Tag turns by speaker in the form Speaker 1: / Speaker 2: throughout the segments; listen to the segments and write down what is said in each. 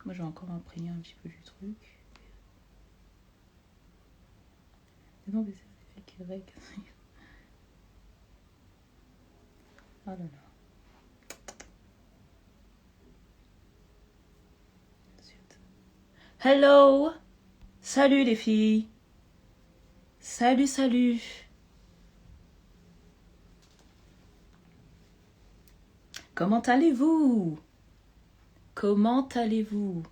Speaker 1: Moi, j'ai encore imprégné un petit peu du truc. Non, mais c'est vrai que... Oh là là. Hello! Salut les filles! Salut, salut! Comment allez-vous? Comment allez-vous?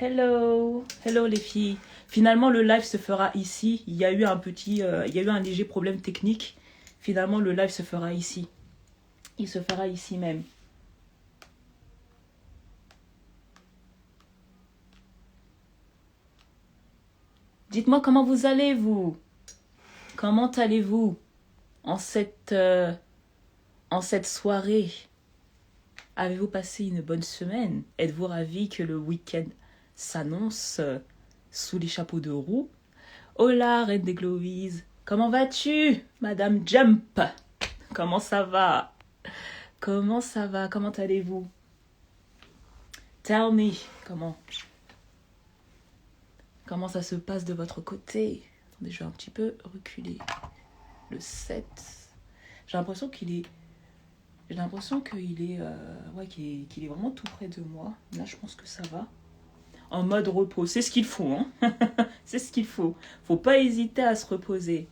Speaker 1: Hello! Hello les filles! Finalement, le live se fera ici. Il y a eu un léger problème technique. Finalement, le live se fera ici. Il se fera ici même. Dites-moi comment vous allez, vous? Comment allez-vous en cette soirée? Avez-vous passé une bonne semaine? Êtes-vous ravis que le week-end s'annonce sous les chapeaux de roue? Hola, Reine des Glowies. Comment vas-tu, Madame Jump? Comment ça va? Comment ça va? Comment allez-vous? Tell me, comment ça se passe de votre côté? Attendez, je vais un petit peu reculer le 7. J'ai l'impression qu'il est... qu'il est vraiment tout près de moi. Là, je pense que ça va. En mode repos, c'est ce qu'il faut, hein. C'est ce qu'il faut. Faut pas hésiter à se reposer.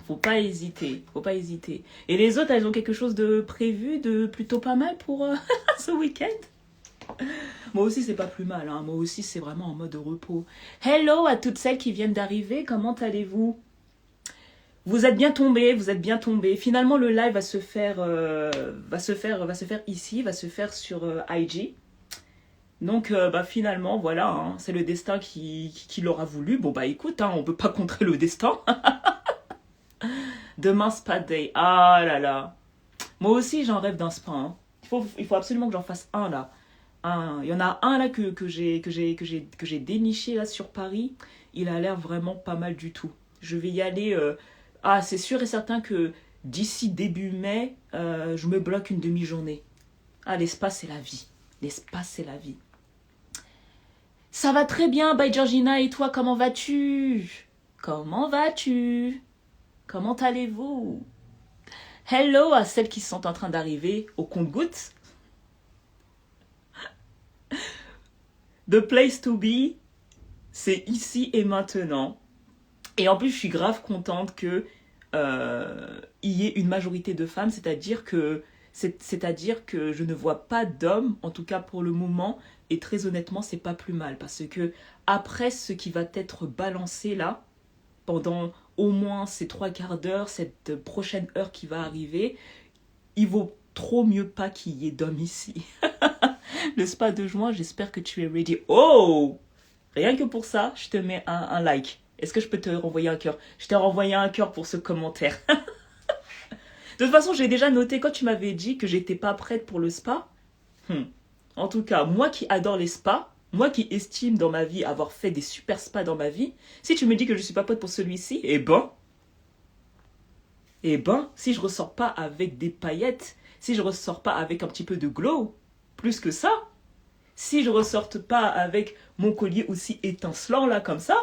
Speaker 1: Faut pas hésiter. Et les autres, elles ont quelque chose de prévu, de plutôt pas mal pour ce week-end? Moi aussi, c'est pas plus mal, hein. Moi aussi, c'est vraiment en mode repos. Hello à toutes celles qui viennent d'arriver. Comment allez-vous? Vous êtes bien tombés. Finalement, le live va se faire ici, va se faire sur IG. Donc, finalement, voilà, hein, c'est le destin qui l'aura voulu. Bon, écoute, hein, on peut pas contrer le destin. Demain, spa day. Ah là là. Moi aussi, j'en rêve d'un spa. Hein. Il faut absolument que j'en fasse un, là. Il y en a un, là, que j'ai déniché, là, sur Paris. Il a l'air vraiment pas mal du tout. Je vais y aller... Ah, c'est sûr et certain que d'ici début mai, je me bloque une demi-journée. Ah, l'espace, c'est la vie. L'espace, c'est la vie. Ça va très bien, bye Georgina, et toi, comment vas-tu? Comment allez-vous? Hello à celles qui sont en train d'arriver au compte-gouttes. The place to be, c'est ici et maintenant. Et en plus, je suis grave contente que y ait une majorité de femmes, c'est-à-dire que je ne vois pas d'hommes, en tout cas pour le moment, et très honnêtement, c'est pas plus mal, parce que après ce qui va être balancé là, pendant au moins ces 3/4 d'heure, cette prochaine heure qui va arriver, il vaut trop mieux pas qu'il y ait d'hommes ici. Le spa de juin, j'espère que tu es ready. Oh! Rien que pour ça, je te mets un like. Est-ce que je peux te renvoyer un cœur? Je t'ai renvoyé un cœur pour ce commentaire. De toute façon, j'ai déjà noté quand tu m'avais dit que j'étais pas prête pour le spa. En tout cas, moi qui adore les spas, moi qui estime dans ma vie avoir fait des super spas dans ma vie, si tu me dis que je suis pas prête pour celui-ci, eh ben, si je ressors pas avec des paillettes, si je ressors pas avec un petit peu de glow, plus que ça, si je ressorte pas avec mon collier aussi étincelant là comme ça,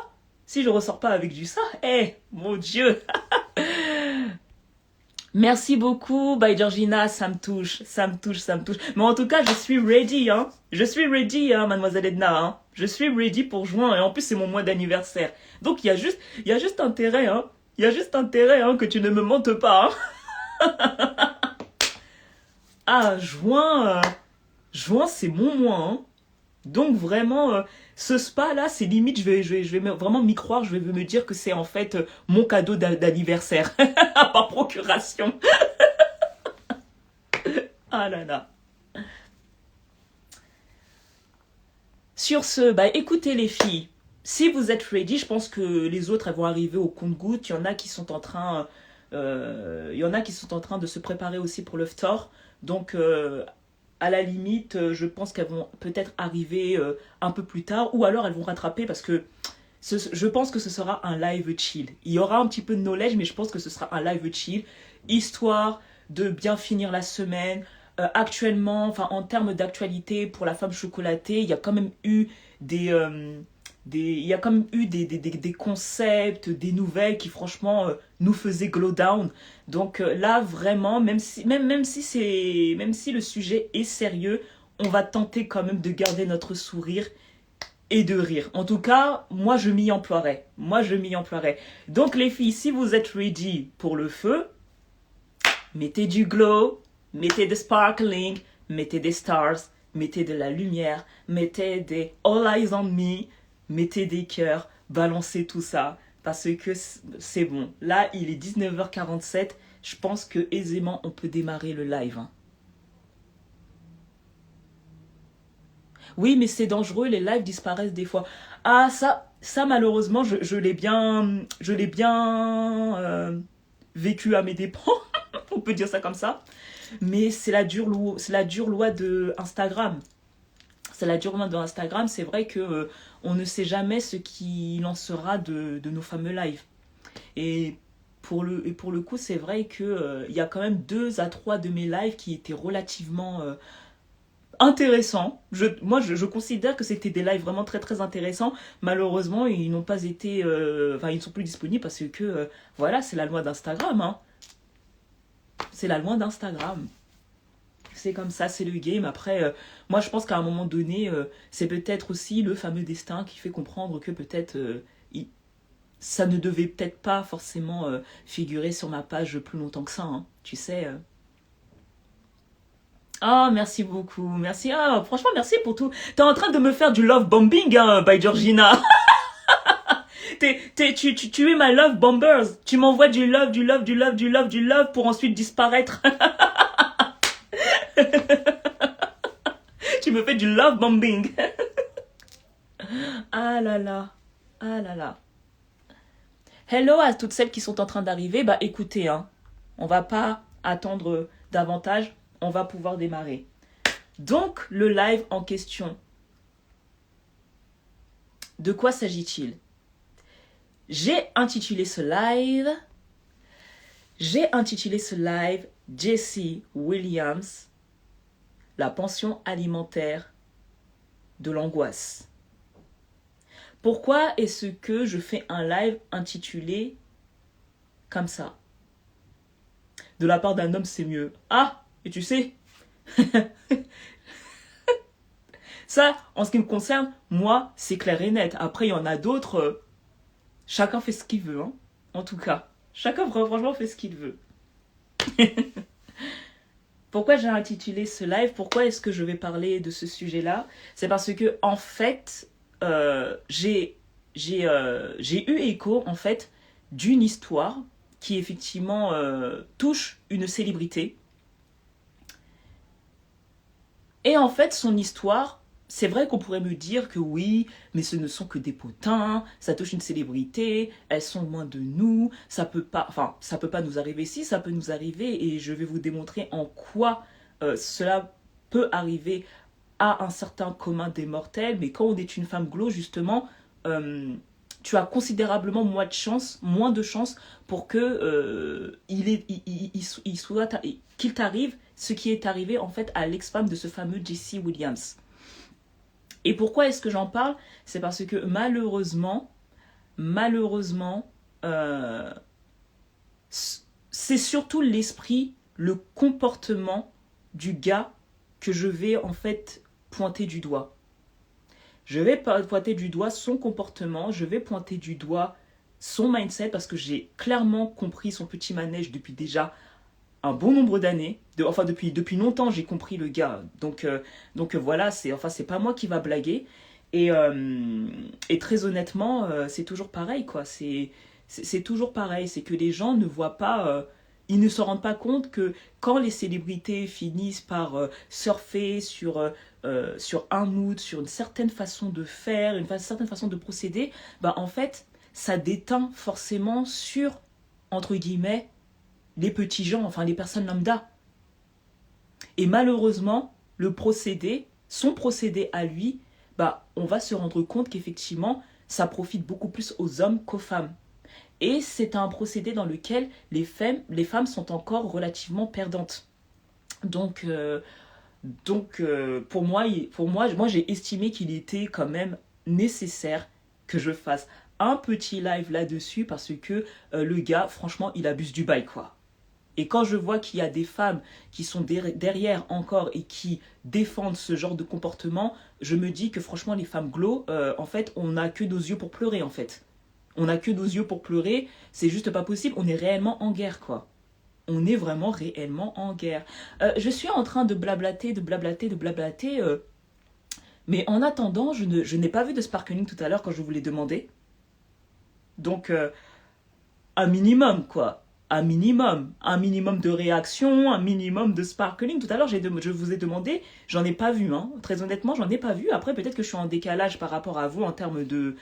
Speaker 1: si je ressors pas avec du ça, mon Dieu. Merci beaucoup, bye Georgina, ça me touche. Mais en tout cas, je suis ready, hein. Mademoiselle Edna, hein. Je suis ready pour juin, et en plus, c'est mon mois d'anniversaire. Donc, il y a juste intérêt, hein. Que tu ne me mentes pas, hein. Ah, juin, c'est mon mois, hein. Donc vraiment, ce spa-là, c'est limite, je vais vraiment m'y croire, je vais me dire que c'est en fait mon cadeau d'anniversaire, par procuration. Ah là là. Sur ce, écoutez les filles, si vous êtes ready, je pense que les autres, elles vont arriver au compte-gouttes. Il y en a qui sont en train... il y en a qui sont en train de se préparer aussi pour le FTOR. Donc, à la limite, je pense qu'elles vont peut-être arriver un peu plus tard. Ou alors, elles vont rattraper parce que je pense que ce sera un live chill. Il y aura un petit peu de knowledge, mais je pense que ce sera un live chill. Histoire de bien finir la semaine. Actuellement, enfin en termes d'actualité pour la femme chocolatée, il y a quand même eu il y a quand même eu des concepts, des nouvelles qui franchement nous faisaient glow down. Donc là vraiment, même si le sujet est sérieux, on va tenter quand même de garder notre sourire et de rire. En tout cas, moi je m'y emploierai. Moi je m'y emploierai. Donc les filles, si vous êtes ready pour le feu, mettez du glow, mettez des sparkling, mettez des stars, mettez de la lumière, mettez des all eyes on me, mettez des cœurs, balancez tout ça, parce que c'est bon. Là, il est 19h47, je pense que aisément on peut démarrer le live. Hein. Oui, mais c'est dangereux, les lives disparaissent des fois. Ah, ça malheureusement, je l'ai bien vécu à mes dépens, on peut dire ça comme ça. Mais c'est la dure loi de Instagram. C'est la dure loi de Instagram. C'est vrai que on ne sait jamais ce qu'il en sera de nos fameux lives. Et pour le coup, c'est vrai que il y a quand même 2 à 3 de mes lives qui étaient relativement intéressants. Je considère que c'était des lives vraiment très très intéressants. Malheureusement, ils n'ont pas été... ils ne sont plus disponibles parce que, voilà, c'est la loi d'Instagram. Hein. C'est la loi d'Instagram. C'est comme ça, c'est le game. Après, moi je pense qu'à un moment donné, c'est peut-être aussi le fameux destin qui fait comprendre que peut-être ça ne devait peut-être pas forcément figurer sur ma page plus longtemps que ça. Hein, tu sais. Ah, merci beaucoup. Merci. Ah, franchement, merci pour tout. T'es en train de me faire du love bombing, hein, by Georgina. Tu es ma love bombers. Tu m'envoies du love, du love, du love, du love, du love pour ensuite disparaître. Tu me fais du love bombing. Ah là là. Ah là là. Hello à toutes celles qui sont en train d'arriver. Bah écoutez, hein, on va pas attendre davantage. On va pouvoir démarrer. Donc, le live en question. De quoi s'agit-il? J'ai intitulé ce live Jesse Williams, la pension alimentaire de l'angoisse. Pourquoi est-ce que je fais un live intitulé comme ça? De la part d'un homme, c'est mieux. Ah, et tu sais, ça, en ce qui me concerne, moi, c'est clair et net. Après, il y en a d'autres, chacun fait ce qu'il veut. Hein. En tout cas, chacun franchement fait ce qu'il veut. Pourquoi j'ai intitulé ce live? Pourquoi est-ce que je vais parler de ce sujet-là? C'est parce que, en fait, j'ai eu écho, en fait, d'une histoire qui, effectivement, touche une célébrité. Et en fait, son histoire, c'est vrai qu'on pourrait me dire que oui, mais ce ne sont que des potins, ça touche une célébrité, elles sont loin de nous, ça peut pas nous arriver si, ça peut nous arriver, et je vais vous démontrer en quoi cela peut arriver à un certain commun des mortels, mais quand on est une femme glow, justement, tu as considérablement moins de chance pour que qu'il t'arrive ce qui est arrivé en fait à l'ex-femme de ce fameux Jesse Williams. Et pourquoi est-ce que j'en parle? C'est parce que malheureusement, c'est surtout l'esprit, le comportement du gars que je vais en fait pointer du doigt. Je vais pointer du doigt son comportement, je vais pointer du doigt son mindset parce que j'ai clairement compris son petit manège depuis déjà un bon nombre d'années. Depuis longtemps, j'ai compris le gars. Donc voilà, c'est pas moi qui va blaguer. Et très honnêtement, c'est toujours pareil, quoi. C'est toujours pareil. C'est que les gens ne voient pas... ils ne se rendent pas compte que quand les célébrités finissent par surfer sur sur un mood, sur une certaine façon de faire, certaine façon de procéder, bah en fait, ça déteint forcément sur, entre guillemets, les petits gens, enfin les personnes lambda. Et malheureusement, son procédé à lui, bah, on va se rendre compte qu'effectivement, ça profite beaucoup plus aux hommes qu'aux femmes. Et c'est un procédé dans lequel les femmes sont encore relativement perdantes. Donc, moi, j'ai estimé qu'il était quand même nécessaire que je fasse un petit live là-dessus parce que le gars, franchement, il abuse du bail, quoi. Et quand je vois qu'il y a des femmes qui sont derrière encore et qui défendent ce genre de comportement, je me dis que franchement, les femmes glow, en fait, on n'a que nos yeux pour pleurer, en fait. On n'a que nos yeux pour pleurer, c'est juste pas possible, on est réellement en guerre, quoi. On est vraiment réellement en guerre. Je suis en train de blablater, mais en attendant, je n'ai pas vu de sparkling tout à l'heure quand je vous l'ai demandé. Donc, un minimum, quoi. Un minimum de réaction, un minimum de sparkling. Tout à l'heure, je vous ai demandé, j'en ai pas vu, hein. Très honnêtement, j'en ai pas vu. Après, peut-être que je suis en décalage par rapport à vous en termes de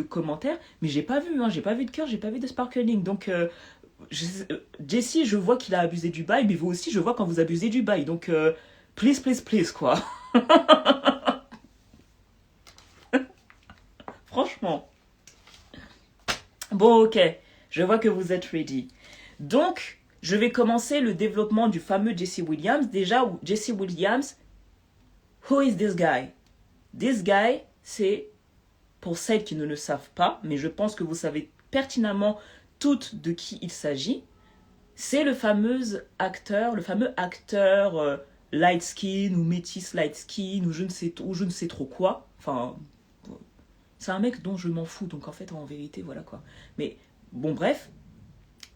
Speaker 1: commentaires, mais j'ai pas vu, hein. J'ai pas vu de cœur, j'ai pas vu de sparkling. Donc, Jessie, je vois qu'il a abusé du bail, mais vous aussi, je vois quand vous abusez du bail. Donc, please, please, please, quoi. Franchement. Bon, ok. Je vois que vous êtes ready. Donc, je vais commencer le développement du fameux Jesse Williams. Déjà, Jesse Williams, who is this guy? This guy, c'est, pour celles qui ne le savent pas, mais je pense que vous savez pertinemment toutes de qui il s'agit, c'est le fameux acteur light skin ou métis light skin ou je ne sais trop quoi. Enfin, c'est un mec dont je m'en fous, donc en fait, en vérité, voilà quoi. Mais bon, bref,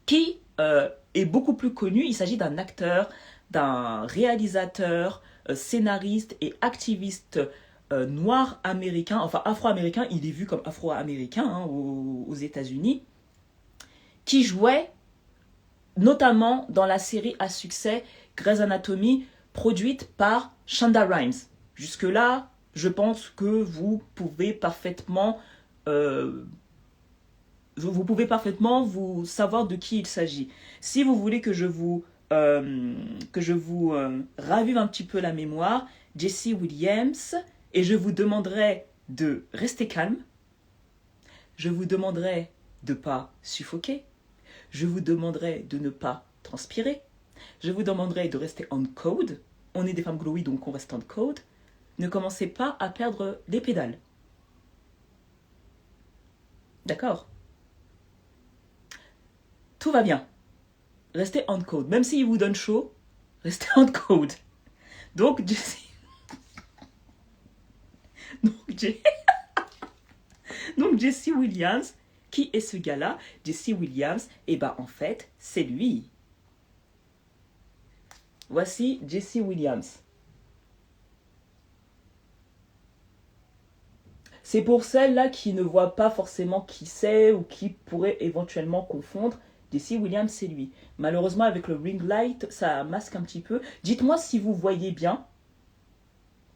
Speaker 1: qui est beaucoup plus connu. Il s'agit d'un acteur, d'un réalisateur, scénariste et activiste noir américain, enfin afro-américain, il est vu comme afro-américain hein, aux États-Unis, qui jouait notamment dans la série à succès Grey's Anatomy, produite par Shonda Rhimes. Jusque-là, je pense que vous pouvez parfaitement vous savoir de qui il s'agit. Si vous voulez que je vous ravive un petit peu la mémoire, Jesse Williams, et je vous demanderai de rester calme, je vous demanderai de ne pas suffoquer, je vous demanderai de ne pas transpirer, je vous demanderai de rester on code, on est des femmes glowy donc on reste on code, ne commencez pas à perdre les pédales. D'accord ? Tout va bien. Restez on code. Même s'il vous donne chaud, restez on code. Donc, Donc, Jesse Williams, qui est ce gars-là? Jesse Williams, et ben en fait, c'est lui. Voici Jesse Williams. C'est pour celles-là qui ne voient pas forcément qui c'est ou qui pourrait éventuellement confondre. Jesse Williams, c'est lui. Malheureusement, avec le ring light, ça masque un petit peu. Dites-moi si vous voyez bien.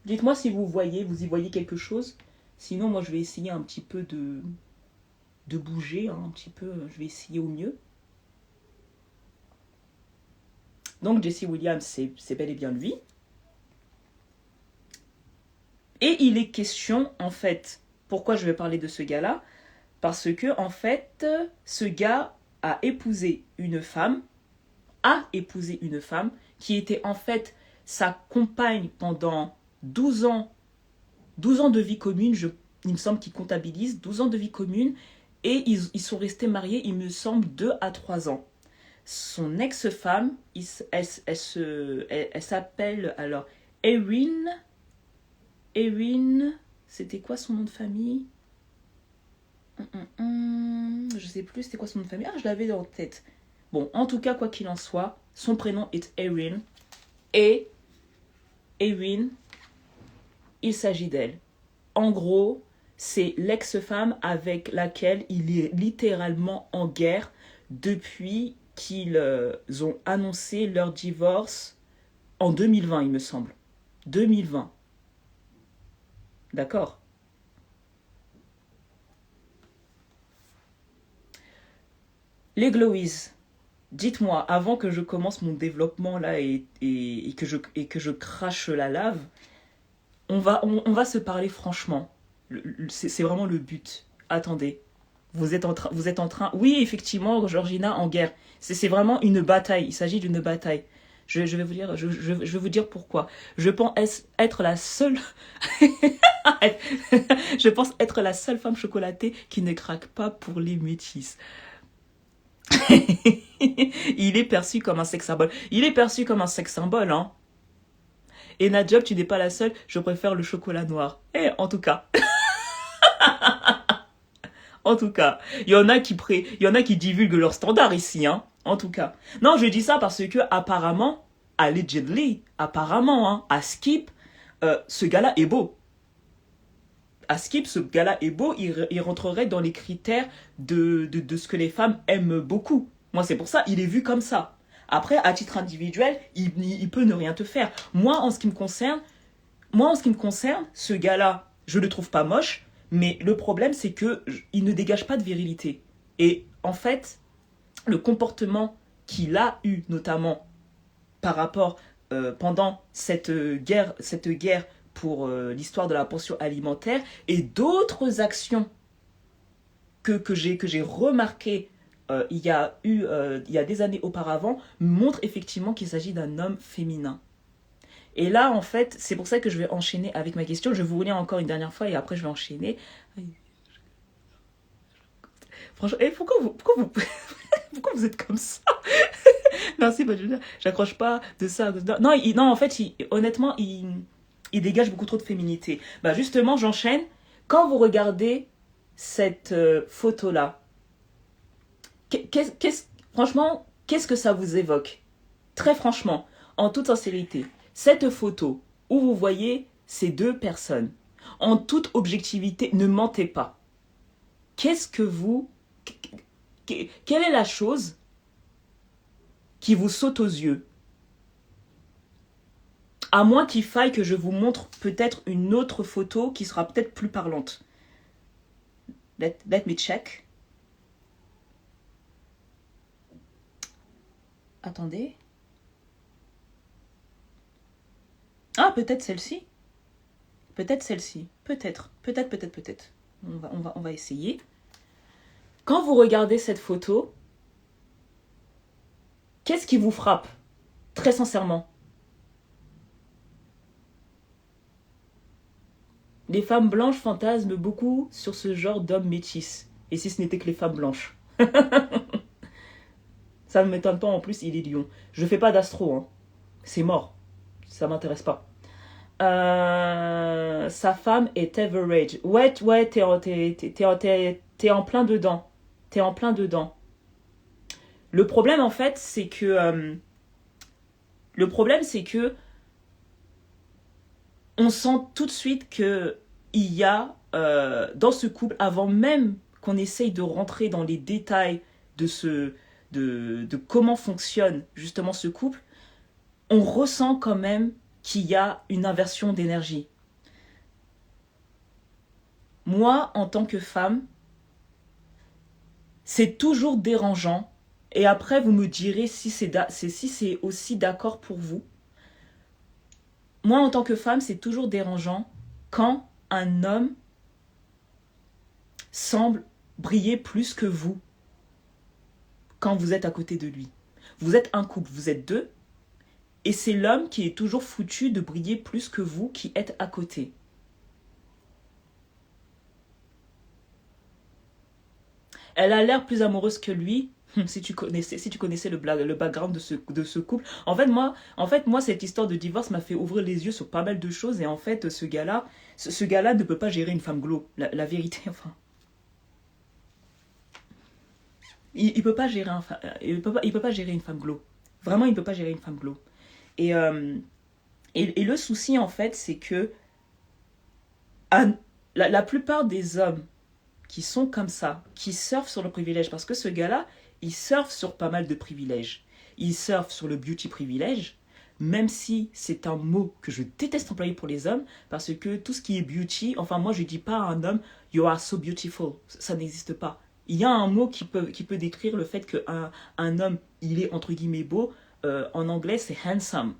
Speaker 1: Dites-moi si vous y voyez quelque chose. Sinon, moi, je vais essayer un petit peu de bouger, hein, un petit peu. Je vais essayer au mieux. Donc, Jesse Williams, c'est bel et bien lui. Et il est question, en fait, pourquoi je vais parler de ce gars-là? Parce que, en fait, ce gars a épousé une femme qui était en fait sa compagne pendant 12 ans de vie commune, il me semble qu'ils comptabilisent 12 ans de vie commune, et ils sont restés mariés, il me semble, 2 à 3 ans. Son ex-femme, elle s'appelle alors Erin, c'était quoi son nom de famille? Je sais plus c'était quoi son nom de famille. Ah, je l'avais en tête. Bon, en tout cas, quoi qu'il en soit, son prénom est Erin. Et Erin, il s'agit d'elle. En gros, c'est l'ex-femme avec laquelle il est littéralement en guerre depuis qu'ils ont annoncé leur divorce en 2020, il me semble. 2020. D'accord? Les Glowies, dites-moi, avant que je commence mon développement là et que je crache la lave, on va se parler franchement. C'est vraiment le but. Attendez, vous êtes en train. Oui, effectivement, Georgina en guerre. C'est vraiment une bataille. Il s'agit d'une bataille. Je vais vous dire, je vais vous dire pourquoi. Je pense être la seule. Je pense être la seule femme chocolatée qui ne craque pas pour les métis. Il est perçu comme un sex symbole. Il est perçu comme un sex symbole, hein. Et Nadjob, tu n'es pas la seule, je préfère le chocolat noir. Eh, en tout cas. En tout cas. Il y en a qui divulguent leurs standards ici, hein. En tout cas. Non, je dis ça parce que, apparemment, allegedly, apparemment, hein, à Skip, ce gars-là est beau. À Skip, ce gars-là est beau, il rentrerait dans les critères de ce que les femmes aiment beaucoup. Moi, c'est pour ça, il est vu comme ça. Après, à titre individuel, il peut ne rien te faire. Moi, en ce qui me concerne, ce gars-là, je le trouve pas moche, mais le problème, c'est que il ne dégage pas de virilité. Et en fait, le comportement qu'il a eu, notamment par rapport pendant cette guerre pour l'histoire de la pension alimentaire et d'autres actions que j'ai remarquées il y a des années auparavant montrent effectivement qu'il s'agit d'un homme féminin. Et là, en fait, c'est pour ça que je vais enchaîner avec ma question. Je vais vous lire encore une dernière fois et après je vais enchaîner. Franchement, pourquoi vous êtes comme ça? Non, si, bah, je veux dire, j'accroche pas de ça. Non, non, en fait, honnêtement, il dégage beaucoup trop de féminité. Bah, justement, j'enchaîne. Quand vous regardez cette photo-là, franchement, qu'est-ce que ça vous évoque? Très franchement, en toute sincérité, cette photo où vous voyez ces deux personnes, en toute objectivité, ne mentez pas. Qu'est-ce que vous... Quelle est la chose qui vous saute aux yeux? À moins qu'il faille que je vous montre peut-être une autre photo qui sera peut-être plus parlante. Let me check. Attendez. Ah, peut-être celle-ci. Peut-être celle-ci. Peut-être. On va essayer. Quand vous regardez cette photo, qu'est-ce qui vous frappe? Très sincèrement. Les femmes blanches fantasment beaucoup sur ce genre d'hommes métis. Et si ce n'était que les femmes blanches. Ça ne m'étonne pas, en plus, il est lion. Je fais pas d'astro, hein. C'est mort. Ça m'intéresse pas. Sa femme est average. Ouais, t'es en plein dedans. T'es en plein dedans. Le problème, en fait, c'est que... on sent tout de suite que il y a dans ce couple, avant même qu'on essaye de rentrer dans les détails de comment fonctionne justement ce couple, on ressent quand même qu'il y a une inversion d'énergie. Moi, en tant que femme, c'est toujours dérangeant. Et après, vous me direz si c'est aussi d'accord pour vous. Moi, en tant que femme, c'est toujours dérangeant quand un homme semble briller plus que vous quand vous êtes à côté de lui. Vous êtes un couple, vous êtes deux, et c'est l'homme qui est toujours foutu de briller plus que vous qui êtes à côté. Elle a l'air plus amoureuse que lui. Si tu connaissais le background de ce couple. En fait, moi, cette histoire de divorce m'a fait ouvrir les yeux sur pas mal de choses. Et en fait, ce gars-là ne peut pas gérer une femme glow. La vérité, enfin. Il peut pas gérer il peut pas gérer une femme glow. Vraiment, il peut pas gérer une femme glow. Et le souci, en fait, c'est que la plupart des hommes qui sont comme ça, qui surfent sur le privilège, parce que ce gars-là, il surfe sur pas mal de privilèges. Il surfe sur le beauty privilège, même si c'est un mot que je déteste employer pour les hommes, parce que tout ce qui est beauty, enfin moi je dis pas à un homme you are so beautiful, ça n'existe pas. Il y a un mot qui peut décrire le fait qu'un un homme il est entre guillemets beau, en anglais c'est handsome.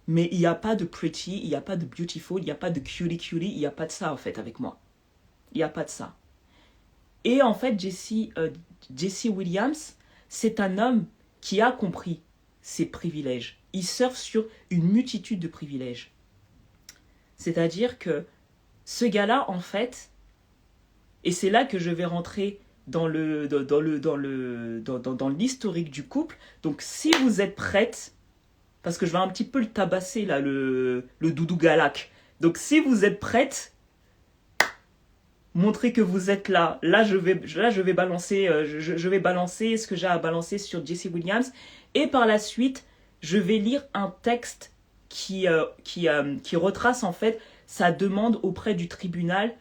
Speaker 1: Mais il n'y a pas de pretty, il n'y a pas de beautiful, il n'y a pas de cutie, il n'y a pas de ça en fait avec moi. Il n'y a pas de ça. Et en fait, Jesse Williams, c'est un homme qui a compris ses privilèges. Il surfe sur une multitude de privilèges. C'est-à-dire que ce gars-là, en fait, et c'est là que je vais rentrer dans l'historique du couple. Donc, si vous êtes prête, parce que je vais un petit peu le tabasser, là, le doudou galac. Donc, si vous êtes prête, montrez que vous êtes là. Là, je vais balancer, je vais balancer ce que j'ai à balancer sur Jesse Williams. Et par la suite, je vais lire un texte qui retrace en fait sa demande auprès du tribunal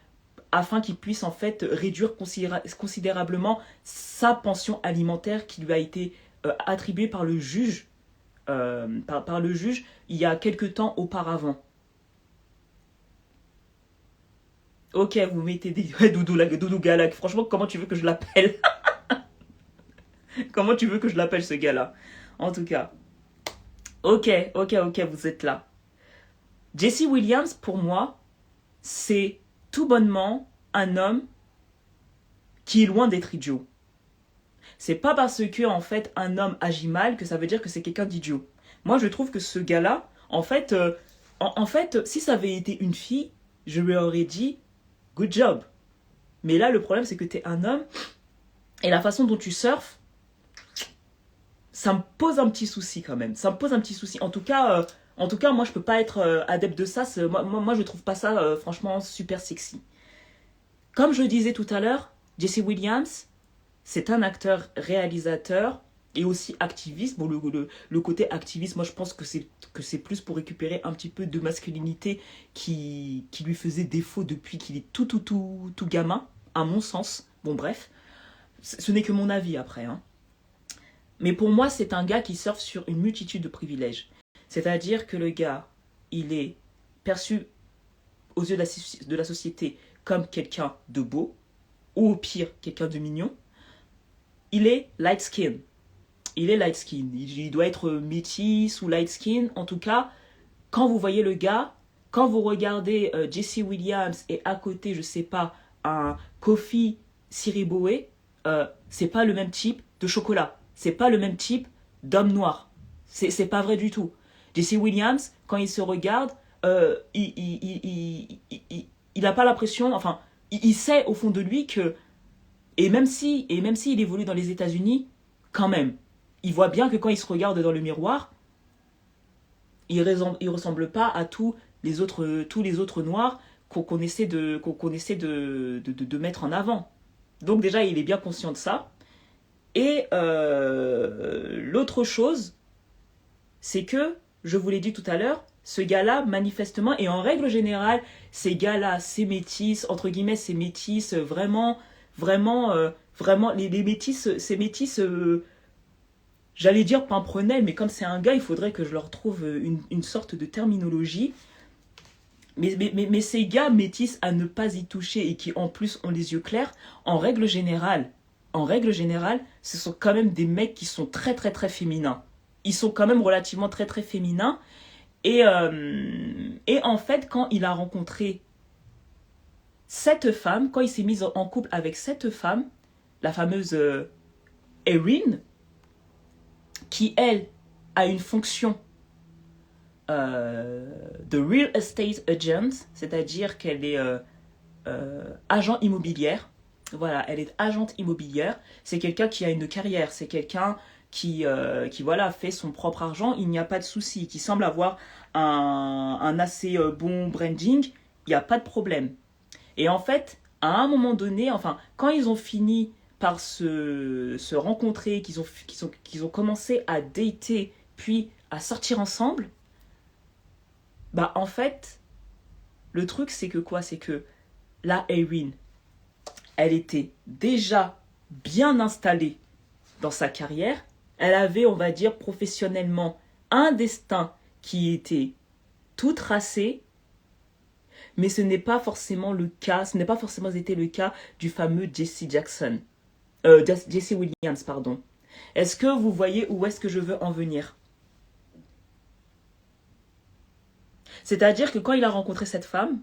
Speaker 1: afin qu'il puisse en fait réduire considérablement sa pension alimentaire qui lui a été attribuée par le juge, par le juge il y a quelque temps auparavant. Ok, vous mettez des Doudou Galac. Franchement, comment tu veux que je l'appelle? Comment tu veux que je l'appelle ce gars-là? En tout cas. Ok, vous êtes là. Jesse Williams, pour moi, c'est tout bonnement un homme qui est loin d'être idiot. C'est pas parce que, en fait, un homme agit mal que ça veut dire que c'est quelqu'un d'idiot. Moi, je trouve que ce gars-là, en fait, si ça avait été une fille, je lui aurais dit good job. Mais là, le problème, c'est que t'es un homme et la façon dont tu surfes, ça me pose un petit souci quand même. Ça me pose un petit souci. En tout cas, moi, je peux pas être adepte de ça. Moi, je trouve pas ça, franchement, super sexy. Comme je le disais tout à l'heure, Jesse Williams, c'est un acteur, réalisateur et aussi activiste. Bon, le côté activiste, moi, je pense que c'est plus pour récupérer un petit peu de masculinité qui lui faisait défaut depuis qu'il est tout gamin, à mon sens. Bon, bref, ce n'est que mon avis après, hein. Mais pour moi, c'est un gars qui surfe sur une multitude de privilèges. C'est-à-dire que le gars, il est perçu aux yeux de la société comme quelqu'un de beau, ou au pire, quelqu'un de mignon. Il est light skin. Il doit être métis ou light skin. En tout cas, quand vous voyez le gars, quand vous regardez Jesse Williams et à côté, je sais pas, un Kofi Siriboe, c'est pas le même type de chocolat. C'est pas le même type d'homme noir. C'est pas vrai du tout. Jesse Williams, quand il se regarde, il a pas l'impression, enfin, il sait au fond de lui que, et même s'il évolue dans les États-Unis, quand même, il voit bien que quand il se regarde dans le miroir, il ressemble pas à tous les autres noirs qu'on essaie de mettre en avant. Donc déjà, il est bien conscient de ça. Et l'autre chose, c'est que, je vous l'ai dit tout à l'heure, ce gars-là, manifestement, et en règle générale, ces gars-là, ces métis, entre guillemets, ces métis, vraiment, les métis, ces métis, j'allais dire pimprenels, mais comme c'est un gars, il faudrait que je leur trouve une sorte de terminologie. Mais ces gars métis à ne pas y toucher et qui en plus ont les yeux clairs, en règle générale, ce sont quand même des mecs qui sont très très très féminins. Ils sont quand même relativement très très féminins. Et en fait, quand il a rencontré cette femme, quand il s'est mis en couple avec cette femme, la fameuse Erin, qui elle a une fonction de real estate agent, c'est-à-dire qu'elle est agent immobilière. Voilà, elle est agente immobilière. C'est quelqu'un qui a une carrière, c'est quelqu'un qui voilà, fait son propre argent, il n'y a pas de souci, qui semble avoir un assez bon branding, il n'y a pas de problème. Et en fait, à un moment donné, enfin, quand ils ont fini par se rencontrer, qu'ils ont commencé à dater, puis à sortir ensemble, bah en fait, le truc c'est que quoi? C'est que la Erin, elle était déjà bien installée dans sa carrière. Elle avait, on va dire, professionnellement un destin qui était tout tracé, mais ce n'est pas forcément le cas, ce n'est pas forcément été le cas du fameux Jesse Jackson. Jesse Williams, pardon. Est-ce que vous voyez où est-ce que je veux en venir? C'est-à-dire que quand il a rencontré cette femme,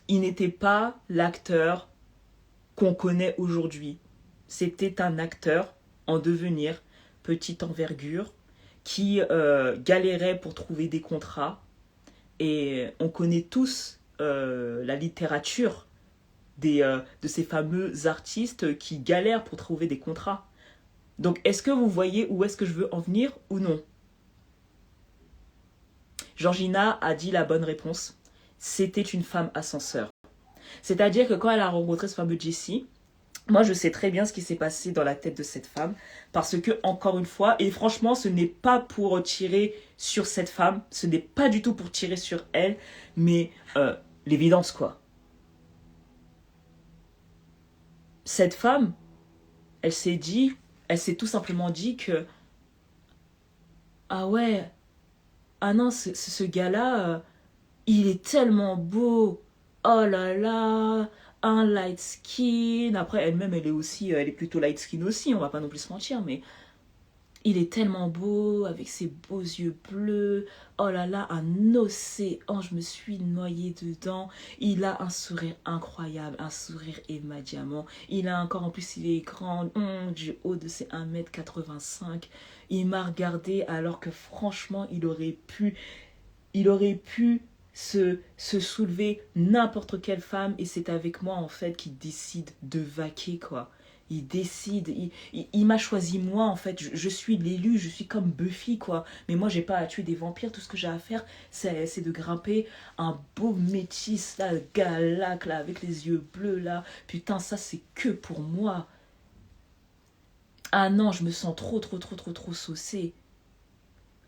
Speaker 1: il n'était pas l'acteur qu'on connaît aujourd'hui. C'était un acteur en devenir, petite envergure, qui galérait pour trouver des contrats. Et on connaît tous la littérature de ces fameux artistes qui galèrent pour trouver des contrats. Donc, est-ce que vous voyez où est-ce que je veux en venir ou non? Georgina a dit la bonne réponse. C'était une femme ascenseur. C'est-à-dire que quand elle a rencontré ce fameux Jesse, moi je sais très bien ce qui s'est passé dans la tête de cette femme. Parce que, encore une fois, et franchement, ce n'est pas pour tirer sur cette femme, ce n'est pas du tout pour tirer sur elle, mais l'évidence quoi. Cette femme, elle s'est tout simplement dit que, ah ouais, ah non, ce gars-là, il est tellement beau. Oh là là, un light skin. Après, elle-même, elle est plutôt light skin aussi, on va pas non plus se mentir, mais il est tellement beau, avec ses beaux yeux bleus. Oh là là, un océan, je me suis noyée dedans. Il a un sourire incroyable, un sourire Emma Diamant. Il a encore, en plus, il est grand, du haut de ses 1m85. Il m'a regardé alors que franchement, il aurait pu se soulever n'importe quelle femme, et c'est avec moi en fait qu'il décide de vaquer quoi. Il décide, il m'a choisi moi en fait, je suis l'élu, je suis comme Buffy quoi. Mais moi j'ai pas à tuer des vampires, tout ce que j'ai à faire c'est de grimper un beau métis là, galac là, avec les yeux bleus là. Putain ça c'est que pour moi. Ah non, je me sens trop saucée.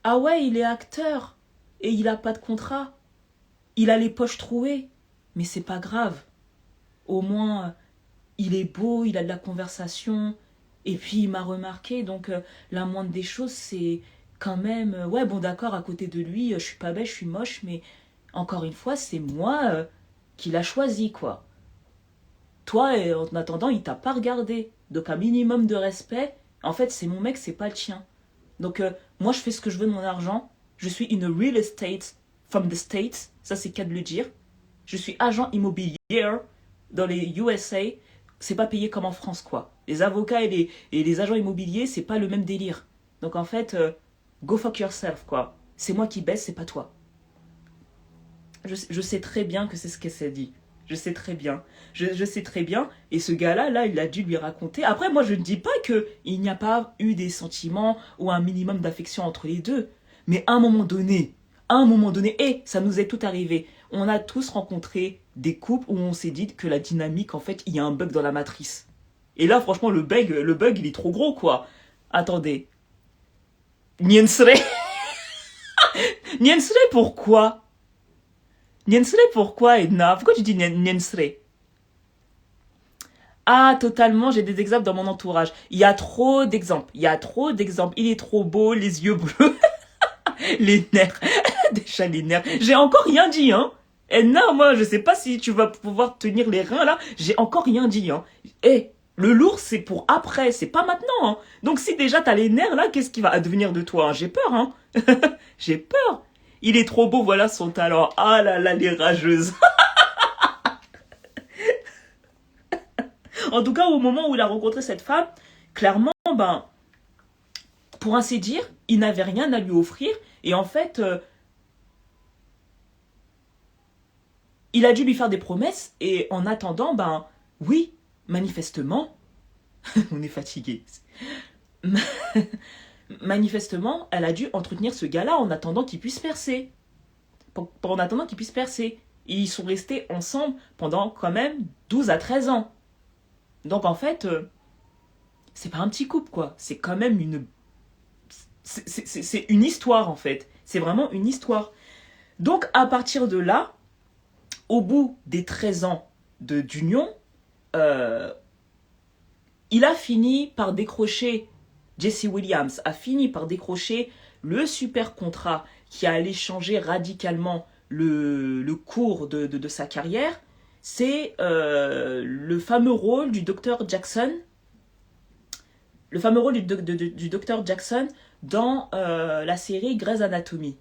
Speaker 1: Ah ouais, il est acteur et il a pas de contrat. Il a les poches trouées, mais c'est pas grave. Au moins, il est beau, il a de la conversation, et puis il m'a remarqué, donc la moindre des choses, c'est quand même... ouais, bon d'accord, à côté de lui, je suis pas belle, je suis moche, mais encore une fois, c'est moi qui l'a choisi, quoi. Toi, en attendant, il t'a pas regardé. Donc un minimum de respect, en fait, c'est mon mec, c'est pas le tien. Donc moi, je fais ce que je veux de mon argent. Je suis une real estate from the States, ça c'est qu'à de le dire. Je suis agent immobilier dans les USA, c'est pas payé comme en France quoi. Les avocats et les agents immobiliers, c'est pas le même délire. Donc en fait, go fuck yourself quoi. C'est moi qui baisse, c'est pas toi. Je sais très bien que c'est ce qu'elle s'est dit. Je sais très bien. Je sais très bien. Et ce gars-là, là, il a dû lui raconter. Après, moi, je ne dis pas qu'il n'y a pas eu des sentiments ou un minimum d'affection entre les deux. Mais à un moment donné, et ça nous est tout arrivé. On a tous rencontré des couples où on s'est dit que la dynamique, en fait, il y a un bug dans la matrice. Et là, franchement, le bug, il est trop gros, quoi. Attendez. Niensre. Niensre, pourquoi? Niensre, pourquoi, Edna? Pourquoi tu dis Niensre? Ah, totalement, j'ai des exemples dans mon entourage. Il y a trop d'exemples. Il est trop beau, les yeux bleus, les nerfs. Déjà les nerfs. J'ai encore rien dit, hein. Edna, moi, je sais pas si tu vas pouvoir tenir les reins, là. J'ai encore rien dit, hein. Le lourd, c'est pour après, c'est pas maintenant, hein. Donc si déjà t'as les nerfs, là, qu'est-ce qui va advenir de toi, hein? J'ai peur, hein. J'ai peur. Il est trop beau, voilà son talent. Ah là là, les rageuses. En tout cas, au moment où il a rencontré cette femme, clairement, pour ainsi dire, il n'avait rien à lui offrir. Et en fait, il a dû lui faire des promesses. Et en attendant, oui, manifestement, on est fatigué. Manifestement, elle a dû entretenir ce gars-là en attendant qu'il puisse percer. En attendant qu'il puisse percer. Et ils sont restés ensemble pendant quand même 12 à 13 ans. Donc en fait, c'est pas un petit couple quoi. C'est quand même une... C'est une histoire en fait. C'est vraiment une histoire. Donc à partir de là, au bout des 13 ans d'union, il a fini par décrocher, Jesse Williams a fini par décrocher le super contrat qui allait changer radicalement le cours de sa carrière, c'est le fameux rôle du docteur Jackson. Le fameux rôle du docteur Jackson dans la série Grey's Anatomy.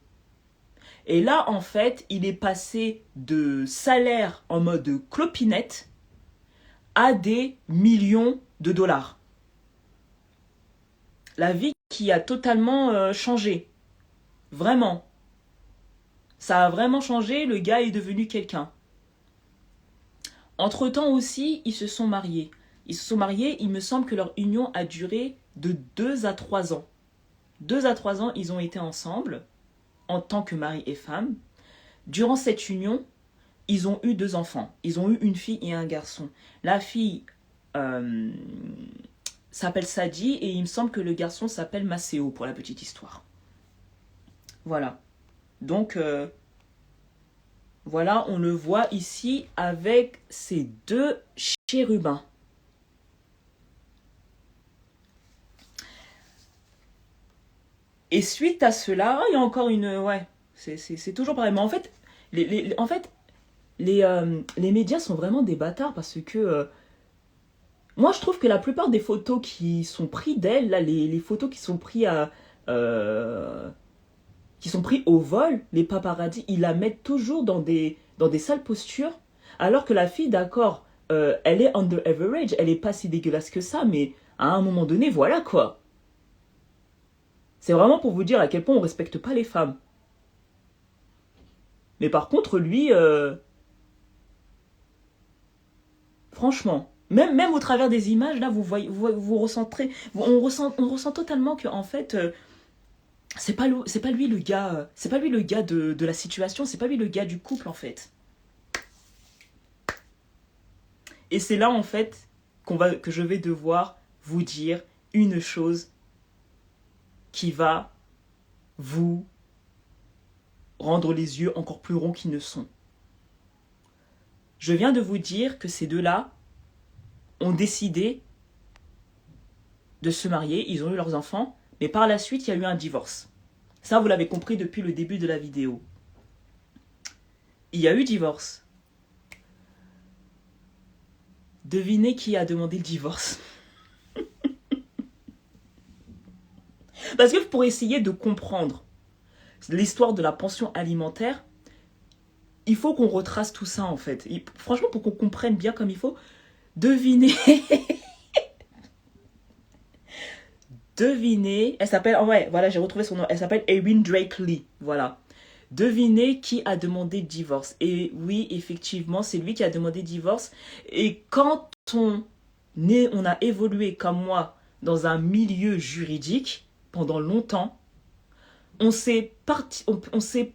Speaker 1: Et là, en fait, il est passé de salaire en mode clopinette à des millions de dollars. La vie qui a totalement changé. Vraiment. Ça a vraiment changé, le gars est devenu quelqu'un. Entre-temps aussi, ils se sont mariés. Ils se sont mariés, il me semble que leur union a duré de 2 à 3 ans. 2 à 3 ans, ils ont été ensemble, en tant que mari et femme. Durant cette union, ils ont eu 2 enfants. Ils ont eu une fille et un garçon. La fille s'appelle Sadie et il me semble que le garçon s'appelle Maceo, pour la petite histoire. Voilà. Donc, voilà, on le voit ici avec ces 2 chérubins. Et suite à cela, il y a encore une... Ouais, c'est toujours pareil. Mais en fait, les médias sont vraiment des bâtards parce que... moi, je trouve que la plupart des photos qui sont prises d'elle, là, les photos qui sont prises qui sont pris au vol, les paparazzis, ils la mettent toujours dans des sales postures. Alors que la fille, d'accord, elle est under average, elle est pas si dégueulasse que ça, mais à un moment donné, voilà quoi. C'est vraiment pour vous dire à quel point on respecte pas les femmes. Mais par contre, lui, franchement, même au travers des images, là, vous voyez, vous ressentez, on ressent totalement que en fait, c'est pas lui le gars, c'est pas lui le gars de la situation, c'est pas lui le gars du couple en fait. Et c'est là en fait que je vais devoir vous dire une chose qui va vous rendre les yeux encore plus ronds qu'ils ne sont. Je viens de vous dire que ces deux-là ont décidé de se marier, ils ont eu leurs enfants, mais par la suite, il y a eu un divorce. Ça, vous l'avez compris depuis le début de la vidéo. Il y a eu divorce. Devinez qui a demandé le divorce. Parce que pour essayer de comprendre l'histoire de la pension alimentaire, il faut qu'on retrace tout ça en fait. Franchement, pour qu'on comprenne bien comme il faut, devinez... Devinez, elle s'appelle, ouais, voilà, j'ai retrouvé son nom, elle s'appelle Erin Drake Lee, voilà. Devinez qui a demandé le divorce. Et oui, effectivement, c'est lui qui a demandé le divorce. Et quand on a évolué comme moi dans un milieu juridique pendant longtemps, on sait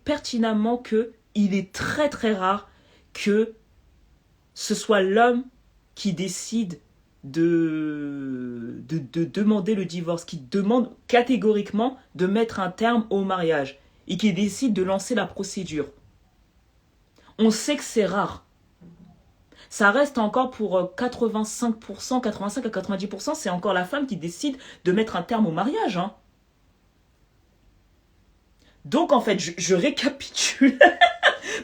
Speaker 1: pertinemment que il est très très rare que ce soit l'homme qui décide de demander le divorce, qui demande catégoriquement de mettre un terme au mariage et qui décide de lancer la procédure. On sait que c'est rare. Ça reste encore pour 85%, 85 à 90%, c'est encore la femme qui décide de mettre un terme au mariage. Hein. Donc en fait, je récapitule.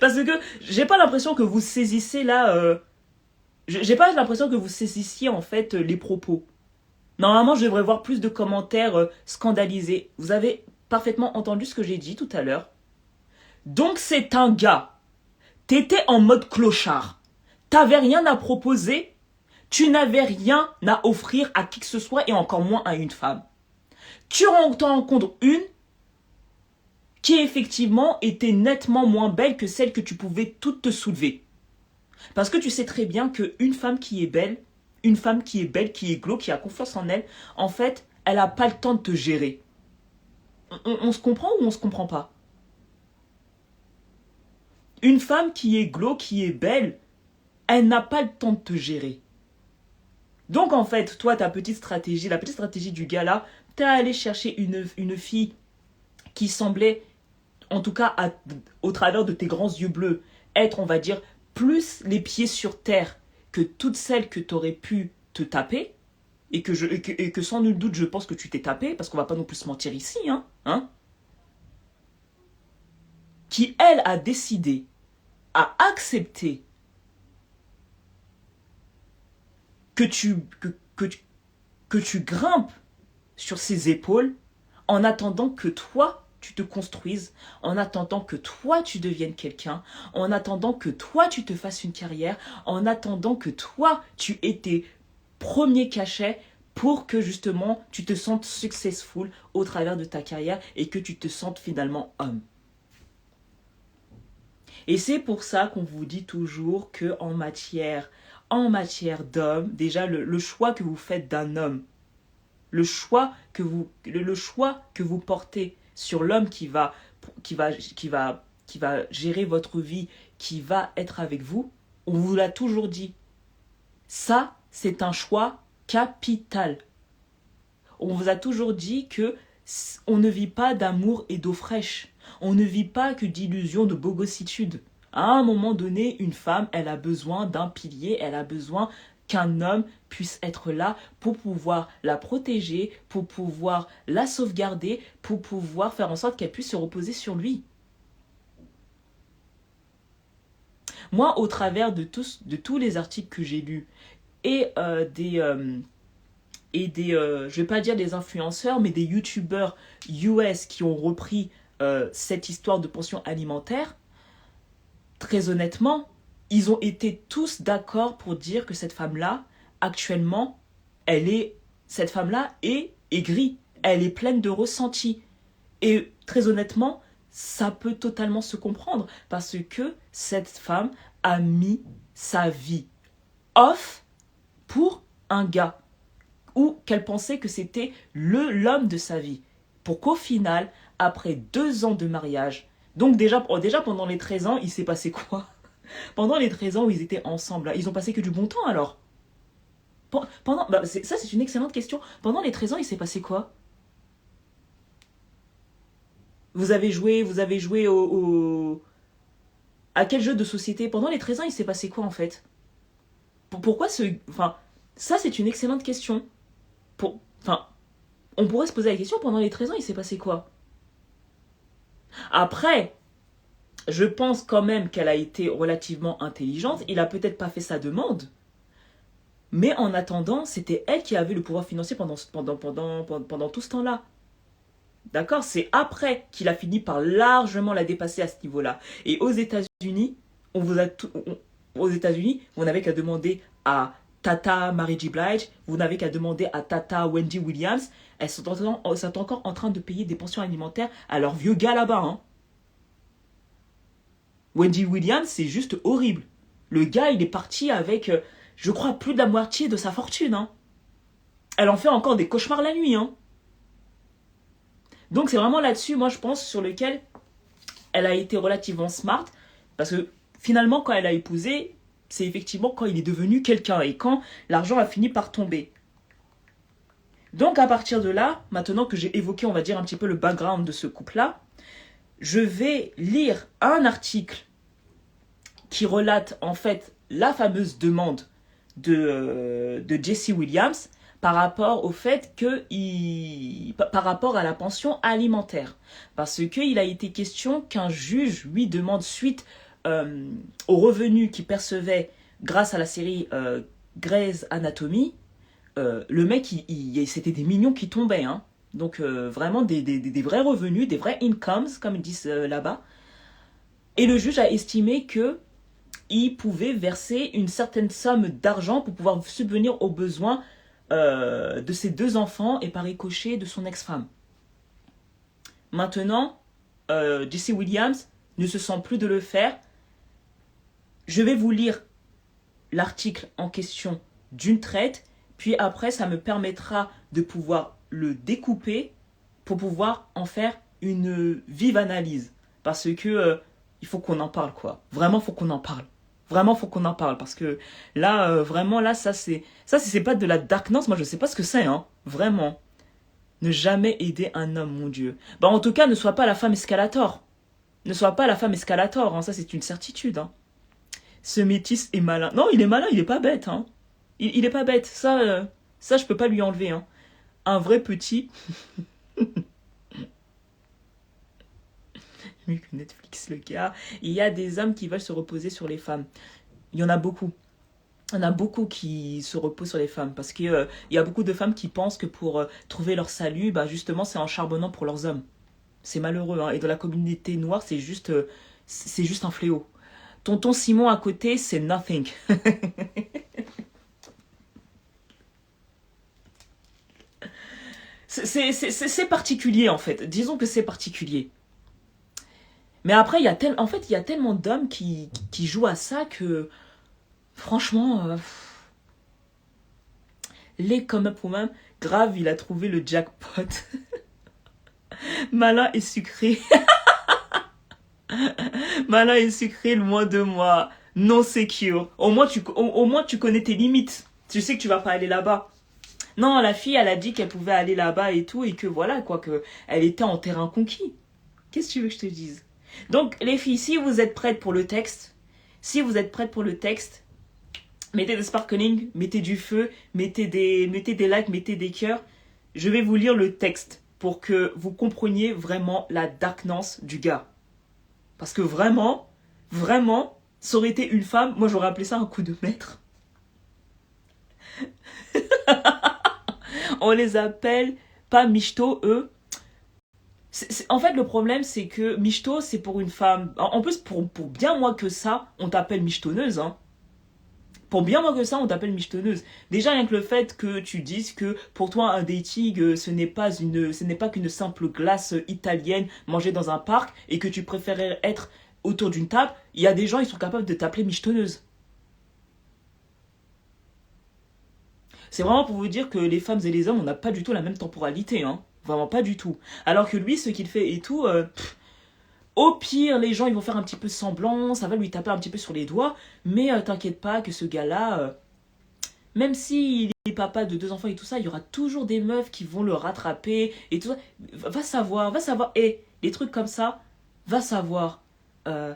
Speaker 1: Parce que j'ai pas l'impression que vous saisissez là... j'ai pas l'impression que vous saisissiez en fait les propos. Normalement, je devrais voir plus de commentaires scandalisés. Vous avez parfaitement entendu ce que j'ai dit tout à l'heure. Donc c'est un gars. T'étais en mode clochard. T'avais rien à proposer. Tu n'avais rien à offrir à qui que ce soit et encore moins à une femme. Tu en rencontres une qui effectivement était nettement moins belle que celle que tu pouvais toutes te soulever. Parce que tu sais très bien qu'une femme qui est belle, une femme qui est belle, qui est glauque, qui a confiance en elle, en fait, elle n'a pas le temps de te gérer. On se comprend ou on se comprend pas? Une femme qui est glauque, qui est belle, elle n'a pas le temps de te gérer. Donc en fait, toi, ta petite stratégie, la petite stratégie du gars là, t'es allé chercher une fille qui semblait, en tout cas au travers de tes grands yeux bleus, être, on va dire, plus les pieds sur terre que toutes celles que tu aurais pu te taper, et que sans nul doute, je pense que tu t'es tapé, parce qu'on va pas non plus se mentir ici, hein. qui, elle, a décidé, a accepté que que tu grimpes sur ses épaules en attendant que toi, tu te construises, en attendant que toi, tu deviennes quelqu'un, en attendant que toi, tu te fasses une carrière, en attendant que toi, tu aies tes premiers cachets pour que justement tu te sentes successful au travers de ta carrière et que tu te sentes finalement homme. Et c'est pour ça qu'on vous dit toujours que en matière d'homme, déjà le choix que vous faites d'un homme, le choix que vous portez sur l'homme qui va gérer votre vie, qui va être avec vous, on vous l'a toujours dit. Ça, c'est un choix capital. On vous a toujours dit que on ne vit pas d'amour et d'eau fraîche. On ne vit pas que d'illusions de bogossitude. À un moment donné, une femme, elle a besoin d'un pilier, elle a besoin qu'un homme puisse être là pour pouvoir la protéger, pour pouvoir la sauvegarder, pour pouvoir faire en sorte qu'elle puisse se reposer sur lui. Moi, au travers de tous les articles que j'ai lus et je vais pas dire des influenceurs, mais des youtubeurs US qui ont repris cette histoire de pension alimentaire, très honnêtement, ils ont été tous d'accord pour dire que cette femme-là, actuellement, cette femme-là est aigrie, elle est pleine de ressentis. Et très honnêtement, ça peut totalement se comprendre parce que cette femme a mis sa vie off pour un gars ou qu'elle pensait que c'était l'homme de sa vie. Pour qu'au final, après 2 ans de mariage, donc déjà pendant les 13 ans, il s'est passé quoi? Pendant les 13 ans où ils étaient ensemble, là, ils ont passé que du bon temps alors? Ça, c'est une excellente question. Pendant les 13 ans, il s'est passé quoi? Vous avez joué à quel jeu de société? Pendant les 13 ans, il s'est passé quoi en fait? Pourquoi Enfin, ça, c'est une excellente question. Enfin, on pourrait se poser la question, pendant les 13 ans, il s'est passé quoi? Après, je pense quand même qu'elle a été relativement intelligente. Il a peut-être pas fait sa demande. Mais en attendant, c'était elle qui avait le pouvoir financier pendant tout ce temps-là. D'accord? C'est après qu'il a fini par largement la dépasser à ce niveau-là. Et aux États-Unis, aux États-Unis, vous n'avez qu'à demander à Tata Mary J. Blige, vous n'avez qu'à demander à Tata Wendy Williams. Elles sont encore en train de payer des pensions alimentaires à leurs vieux gars là-bas. Hein. Wendy Williams, c'est juste horrible. Le gars, il est parti avec, je crois, plus de la moitié de sa fortune. Hein. Elle en fait encore des cauchemars la nuit. Hein. Donc c'est vraiment là-dessus, moi je pense, sur lequel elle a été relativement smart. Parce que finalement, quand elle a épousé, c'est effectivement quand il est devenu quelqu'un et quand l'argent a fini par tomber. Donc à partir de là, maintenant que j'ai évoqué, on va dire, un petit peu le background de ce couple-là, je vais lire un article qui relate en fait la fameuse demande de Jesse Williams par rapport au fait que par rapport à la pension alimentaire. Parce qu'il a été question qu'un juge lui demande suite aux revenus qu'il percevait grâce à la série Grey's Anatomy, le mec, c'était des millions qui tombaient. Hein. Donc vraiment des vrais revenus, des vrais incomes, comme ils disent là-bas. Et le juge a estimé que il pouvait verser une certaine somme d'argent pour pouvoir subvenir aux besoins de ses 2 enfants et par ricochet de son ex-femme. Maintenant, Jesse Williams ne se sent plus de le faire. Je vais vous lire l'article en question d'une traite, puis après ça me permettra de pouvoir le découper pour pouvoir en faire une vive analyse. Parce que il faut qu'on en parle, quoi. Vraiment, faut qu'on en parle. Vraiment, faut qu'on en parle parce que là, vraiment, là, ça, si c'est pas de la darkness, moi, je sais pas ce que c'est, hein. Vraiment. Ne jamais aider un homme, mon Dieu. Bah, en tout cas, ne sois pas la femme escalator. Ne sois pas la femme escalator, hein. Ça, c'est une certitude, hein. Ce métis est malin. Non, il est malin, il est pas bête, hein. Il est pas bête. Ça, je peux pas lui enlever, hein. Un vrai petit. mieux que Netflix, le gars. Il y a des hommes qui veulent se reposer sur les femmes. Il y en a beaucoup. Il y en a beaucoup qui se reposent sur les femmes parce que il y a beaucoup de femmes qui pensent que pour trouver leur salut, bah justement, c'est en charbonnant pour leurs hommes. C'est malheureux, hein. Et dans la communauté noire, c'est juste un fléau. Tonton Simon à côté, c'est nothing. C'est particulier en fait. Disons que c'est particulier. Mais après, en fait, il y a tellement d'hommes qui jouent à ça que, franchement, les come up women, grave, il a trouvé le jackpot. Malin et sucré. Malin et sucré, le mois de mois. Non secure. Au moins, tu connais tes limites. Tu sais que tu vas pas aller là-bas. Non, la fille, elle a dit qu'elle pouvait aller là-bas et tout, et que voilà, quoi, que elle était en terrain conquis. Qu'est-ce que tu veux que je te dise? Donc, les filles, si vous êtes prêtes pour le texte, si vous êtes prêtes pour le texte, mettez des sparkling, mettez du feu, mettez des likes, mettez des cœurs. Je vais vous lire le texte pour que vous compreniez vraiment la darkness du gars. Parce que vraiment, vraiment, ça aurait été une femme, moi j'aurais appelé ça un coup de maître. On les appelle pas michto, eux. En fait, le problème, c'est que michto, c'est pour une femme. En plus, pour bien moins que ça, on t'appelle michetonneuse. Hein. Pour bien moins que ça, on t'appelle michetonneuse. Déjà, rien que le fait que tu dises que pour toi, un dating, ce n'est pas qu'une simple glace italienne mangée dans un parc et que tu préférais être autour d'une table, il y a des gens, ils sont capables de t'appeler michetonneuse. C'est vraiment pour vous dire que les femmes et les hommes, on n'a pas du tout la même temporalité, hein. Vraiment pas du tout. Alors que lui, ce qu'il fait et tout, au pire, les gens, ils vont faire un petit peu semblant, ça va lui taper un petit peu sur les doigts, mais t'inquiète pas que ce gars-là, même s'il est papa de 2 enfants et tout ça, il y aura toujours des meufs qui vont le rattraper et tout ça. Va savoir, et les trucs comme ça, va savoir. Euh,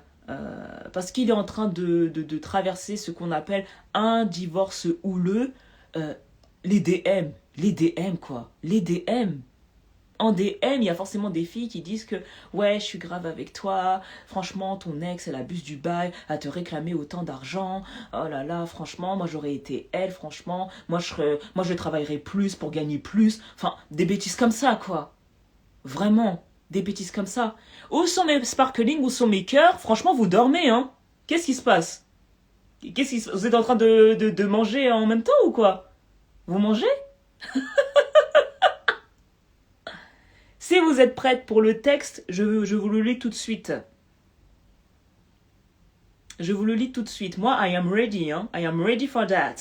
Speaker 1: parce qu'il est en train de traverser ce qu'on appelle un divorce houleux. Euh, les DM quoi, les DM. En DM, il y a forcément des filles qui disent que ouais, je suis grave avec toi, franchement, ton ex, elle abuse du bail, à te réclamer autant d'argent, oh là là, franchement, moi j'aurais été elle, franchement, moi je travaillerais plus pour gagner plus, enfin, des bêtises comme ça, quoi. Vraiment, des bêtises comme ça. Où sont mes sparkling, où sont mes cœurs? Franchement, vous dormez, hein? Qu'est-ce qui se passe? Vous êtes en train de manger en même temps ou quoi? Vous mangez? Si vous êtes prête pour le texte, je vous le lis tout de suite. Je vous le lis tout de suite. Moi, I am ready, hein. I am ready for that.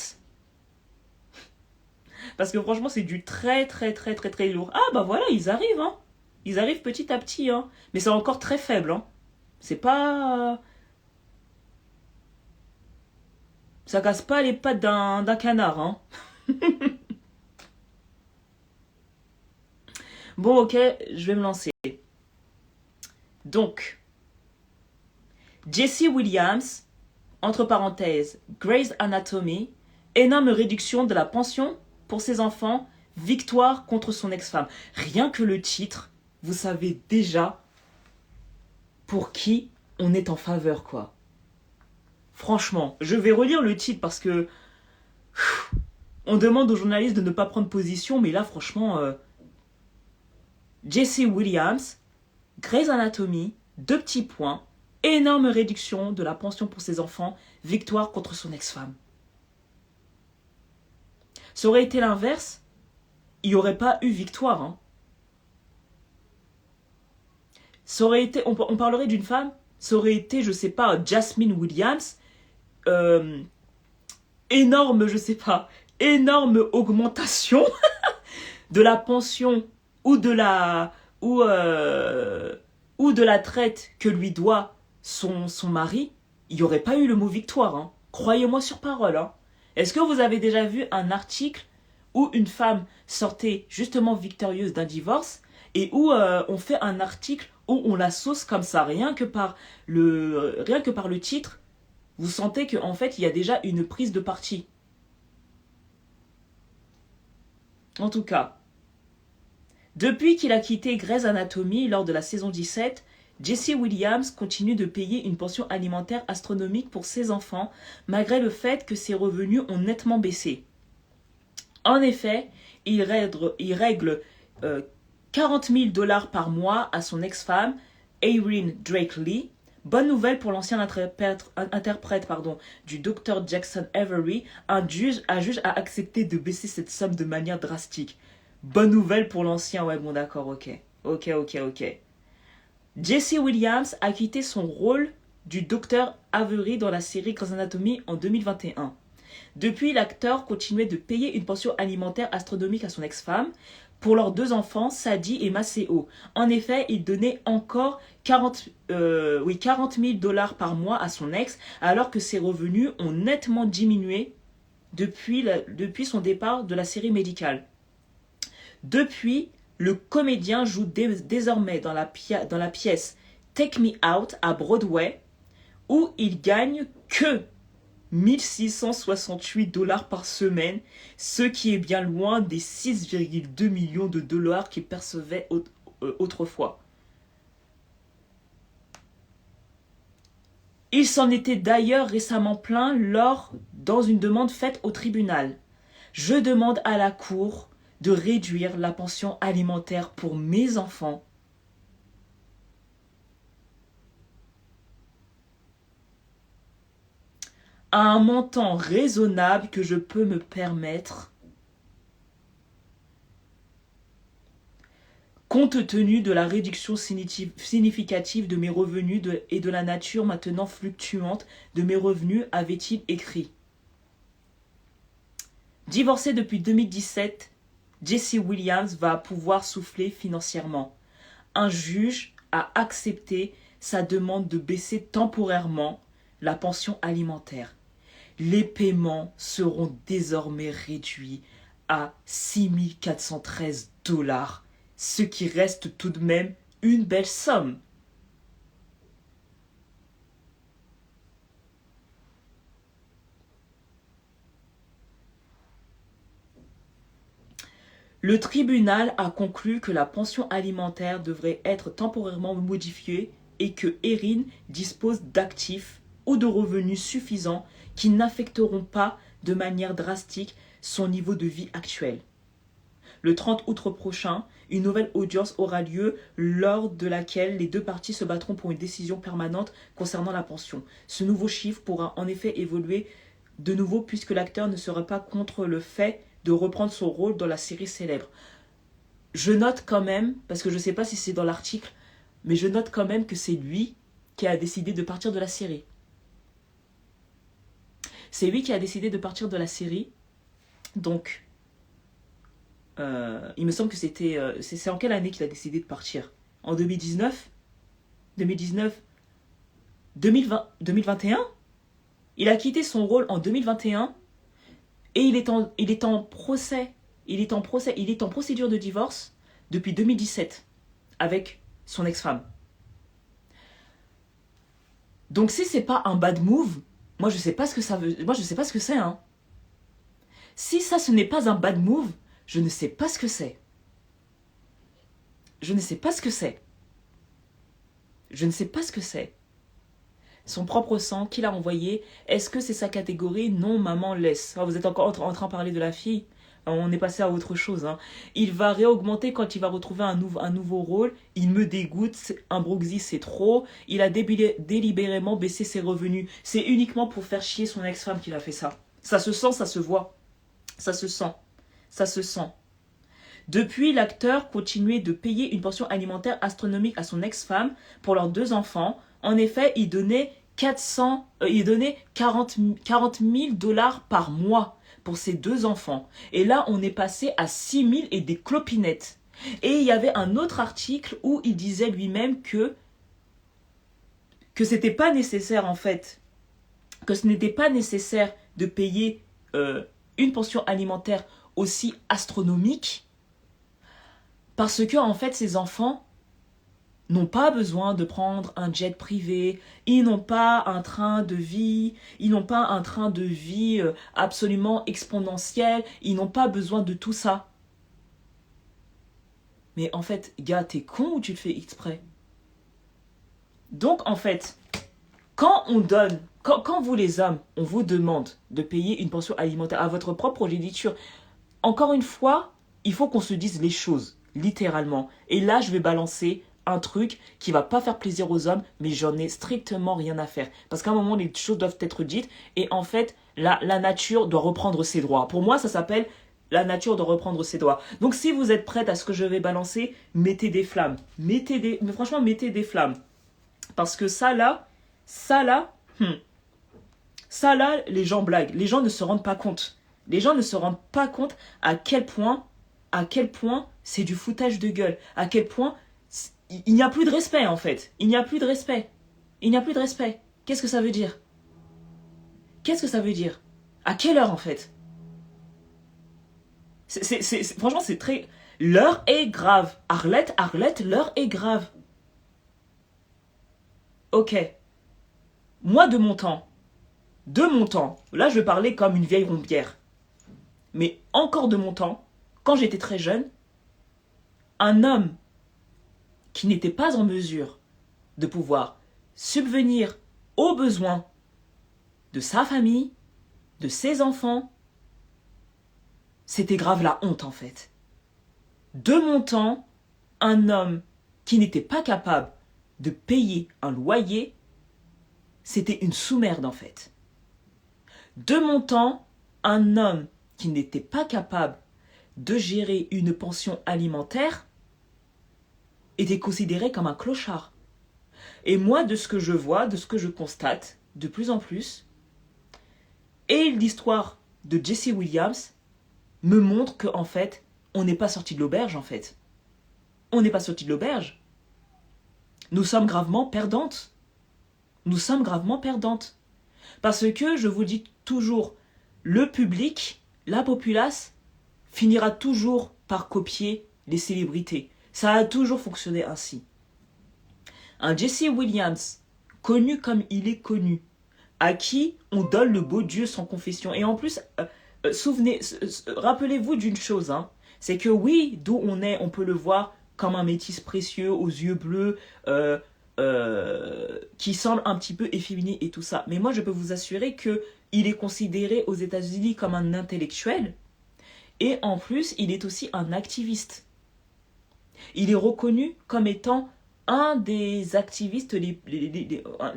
Speaker 1: Parce que franchement, c'est du très, très, très, très, très lourd. Ah, bah voilà, ils arrivent, hein. Ils arrivent petit à petit, hein. Mais c'est encore très faible, hein. C'est pas... Ça casse pas les pattes d'un canard, hein. Bon, ok, je vais me lancer. Donc, Jesse Williams, entre parenthèses, Grey's Anatomy, énorme réduction de la pension pour ses enfants, victoire contre son ex-femme. Rien que le titre, vous savez déjà pour qui on est en faveur, quoi. Franchement, je vais relire le titre parce que on demande aux journalistes de ne pas prendre position, mais là, franchement, Jesse Williams, Grey's Anatomy, 2 petits points, énorme réduction de la pension pour ses enfants, victoire contre son ex-femme. Ça aurait été l'inverse, il n'y aurait pas eu victoire. Hein. Ça aurait été, on parlerait d'une femme, ça aurait été, je sais pas, Jasmine Williams, énorme, je sais pas, énorme augmentation de la pension ou de la ou de la traite que lui doit son mari, il n'y aurait pas eu le mot victoire. Hein. Croyez-moi sur parole. Hein. Est-ce que vous avez déjà vu un article où une femme sortait justement victorieuse d'un divorce et où on fait un article où on la sauce comme ça, rien que par le titre, vous sentez qu'en fait, il y a déjà une prise de parti. En tout cas, depuis qu'il a quitté Grey's Anatomy lors de la saison 17, Jesse Williams continue de payer une pension alimentaire astronomique pour ses enfants, malgré le fait que ses revenus ont nettement baissé. En effet, il règle 40 000 $ par mois à son ex-femme, Erin Drake Lee. Bonne nouvelle pour l'ancien interprète du Dr. Jackson Avery, un juge a accepté de baisser cette somme de manière drastique. Bonne nouvelle pour l'ancien, ouais bon d'accord, ok. Jesse Williams a quitté son rôle du Dr. Avery dans la série Grey's Anatomy en 2021. Depuis, l'acteur continuait de payer une pension alimentaire astronomique à son ex-femme pour leurs 2 enfants, Sadie et Maceo. En effet, il donnait encore 40 000 $ par mois à son ex, alors que ses revenus ont nettement diminué depuis son départ de la série médicale. Depuis, le comédien joue désormais dans la pièce Take Me Out à Broadway, où il gagne que 1 668 $ par semaine, ce qui est bien loin des 6,2 millions de dollars qu'il percevait autrefois. Il s'en était d'ailleurs récemment plaint dans une demande faite au tribunal. Je demande à la Cour de réduire la pension alimentaire pour mes enfants à un montant raisonnable que je peux me permettre, compte tenu de la réduction significative de mes revenus et de la nature maintenant fluctuante de mes revenus, avait-il écrit. Divorcé depuis 2017, Jesse Williams va pouvoir souffler financièrement. Un juge a accepté sa demande de baisser temporairement la pension alimentaire. Les paiements seront désormais réduits à 6 413 $, ce qui reste tout de même une belle somme. Le tribunal a conclu que la pension alimentaire devrait être temporairement modifiée et que Erin dispose d'actifs ou de revenus suffisants qui n'affecteront pas de manière drastique son niveau de vie actuel. Le 30 août prochain, une nouvelle audience aura lieu lors de laquelle les 2 parties se battront pour une décision permanente concernant la pension. Ce nouveau chiffre pourra en effet évoluer de nouveau puisque l'acteur ne sera pas contre le fait de reprendre son rôle dans la série célèbre. Je note quand même, parce que je ne sais pas si c'est dans l'article, mais je note quand même que c'est lui qui a décidé de partir de la série. C'est lui qui a décidé de partir de la série. Donc, il me semble que c'était... c'est en quelle année qu'il a décidé de partir? En 2019 2019 2020 2021? Il a quitté son rôle en 2021 et il est en procédure de divorce depuis 2017 avec son ex-femme. Donc si c'est pas un bad move, moi je sais pas ce que ça veut, moi je sais pas ce que c'est, hein. Si ça ce n'est pas un bad move, je ne sais pas ce que c'est. Je ne sais pas ce que c'est. Je ne sais pas ce que c'est. Son propre sang qu'il a envoyé, est-ce que c'est sa catégorie? Non, maman, laisse. Oh, vous êtes encore en train de parler de la fille. On est passé à autre chose, hein. Il va réaugmenter quand il va retrouver un nouveau rôle. Il me dégoûte. Un Broxy, c'est trop. Il a délibérément baissé ses revenus. C'est uniquement pour faire chier son ex-femme qu'il a fait ça. Ça se sent, ça se voit. Ça se sent. Ça se sent. Depuis, l'acteur continuait de payer une pension alimentaire astronomique à son ex-femme pour leurs 2 enfants. En effet, il donnait 40 000 $ par mois pour ses 2 enfants. Et là, on est passé à 6 000 et des clopinettes. Et il y avait un autre article où il disait lui-même que c'était pas nécessaire en fait. Que ce n'était pas nécessaire de payer une pension alimentaire aussi astronomique. Parce que en fait, ces enfants n'ont pas besoin de prendre un jet privé, ils n'ont pas un train de vie, absolument exponentiel, ils n'ont pas besoin de tout ça. Mais en fait, gars, t'es con ou tu le fais exprès? Donc, en fait, quand on donne, quand vous les hommes, on vous demande de payer une pension alimentaire à votre propre progéniture, encore une fois, il faut qu'on se dise les choses, littéralement. Et là, je vais balancer un truc qui va pas faire plaisir aux hommes, mais j'en ai strictement rien à faire. Parce qu'à un moment, les choses doivent être dites, et en fait, la nature doit reprendre ses droits. Pour moi, ça s'appelle la nature doit reprendre ses droits. Donc si vous êtes prête à ce que je vais balancer, mettez des flammes. Mais franchement, mettez des flammes. Parce que ça là, ça là, les gens blaguent. Les gens ne se rendent pas compte. Les gens ne se rendent pas compte à quel point c'est du foutage de gueule. À quel point il n'y a plus de respect en fait. Il n'y a plus de respect. Il n'y a plus de respect. Qu'est-ce que ça veut dire? Qu'est-ce que ça veut dire? À quelle heure en fait? Franchement, c'est très... L'heure est grave. Arlette, l'heure est grave. Ok. Moi, de mon temps, là je vais parler comme une vieille rompière, mais encore de mon temps, quand j'étais très jeune, un homme qui n'était pas en mesure de pouvoir subvenir aux besoins de sa famille, de ses enfants, c'était grave la honte en fait. De mon temps, un homme qui n'était pas capable de payer un loyer, c'était une sous-merde en fait. De mon temps, un homme qui n'était pas capable de gérer une pension alimentaire était considéré comme un clochard. Et moi, de ce que je vois, de ce que je constate, de plus en plus, et l'histoire de Jesse Williams me montre qu'en fait, on n'est pas sorti de l'auberge en fait. On n'est pas sorti de l'auberge. Nous sommes gravement perdantes. Nous sommes gravement perdantes. Parce que, je vous dis toujours, le public, la populace, finira toujours par copier les célébrités. Ça a toujours fonctionné ainsi. Un Jesse Williams, connu comme il est connu, à qui on donne le beau Dieu sans confession. Et en plus, rappelez-vous d'une chose, hein, c'est que oui, d'où on est, on peut le voir comme un métis précieux aux yeux bleus, qui semble un petit peu efféminé et tout ça. Mais moi, je peux vous assurer que il est considéré aux États-Unis comme un intellectuel. Et en plus, il est aussi un activiste. Il est reconnu comme étant un des activistes,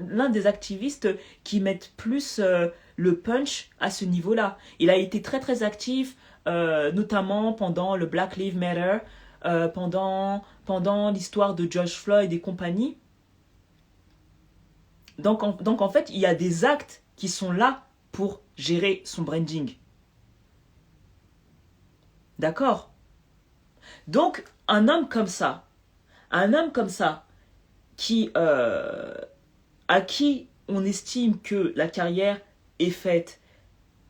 Speaker 1: l'un des activistes qui mettent plus le punch à ce niveau-là. Il a été très très actif, notamment pendant le Black Lives Matter, pendant l'histoire de George Floyd et compagnie. Donc en fait, il y a des actes qui sont là pour gérer son branding. D'accord? Donc, un homme comme ça, qui, à qui on estime que la carrière est faite,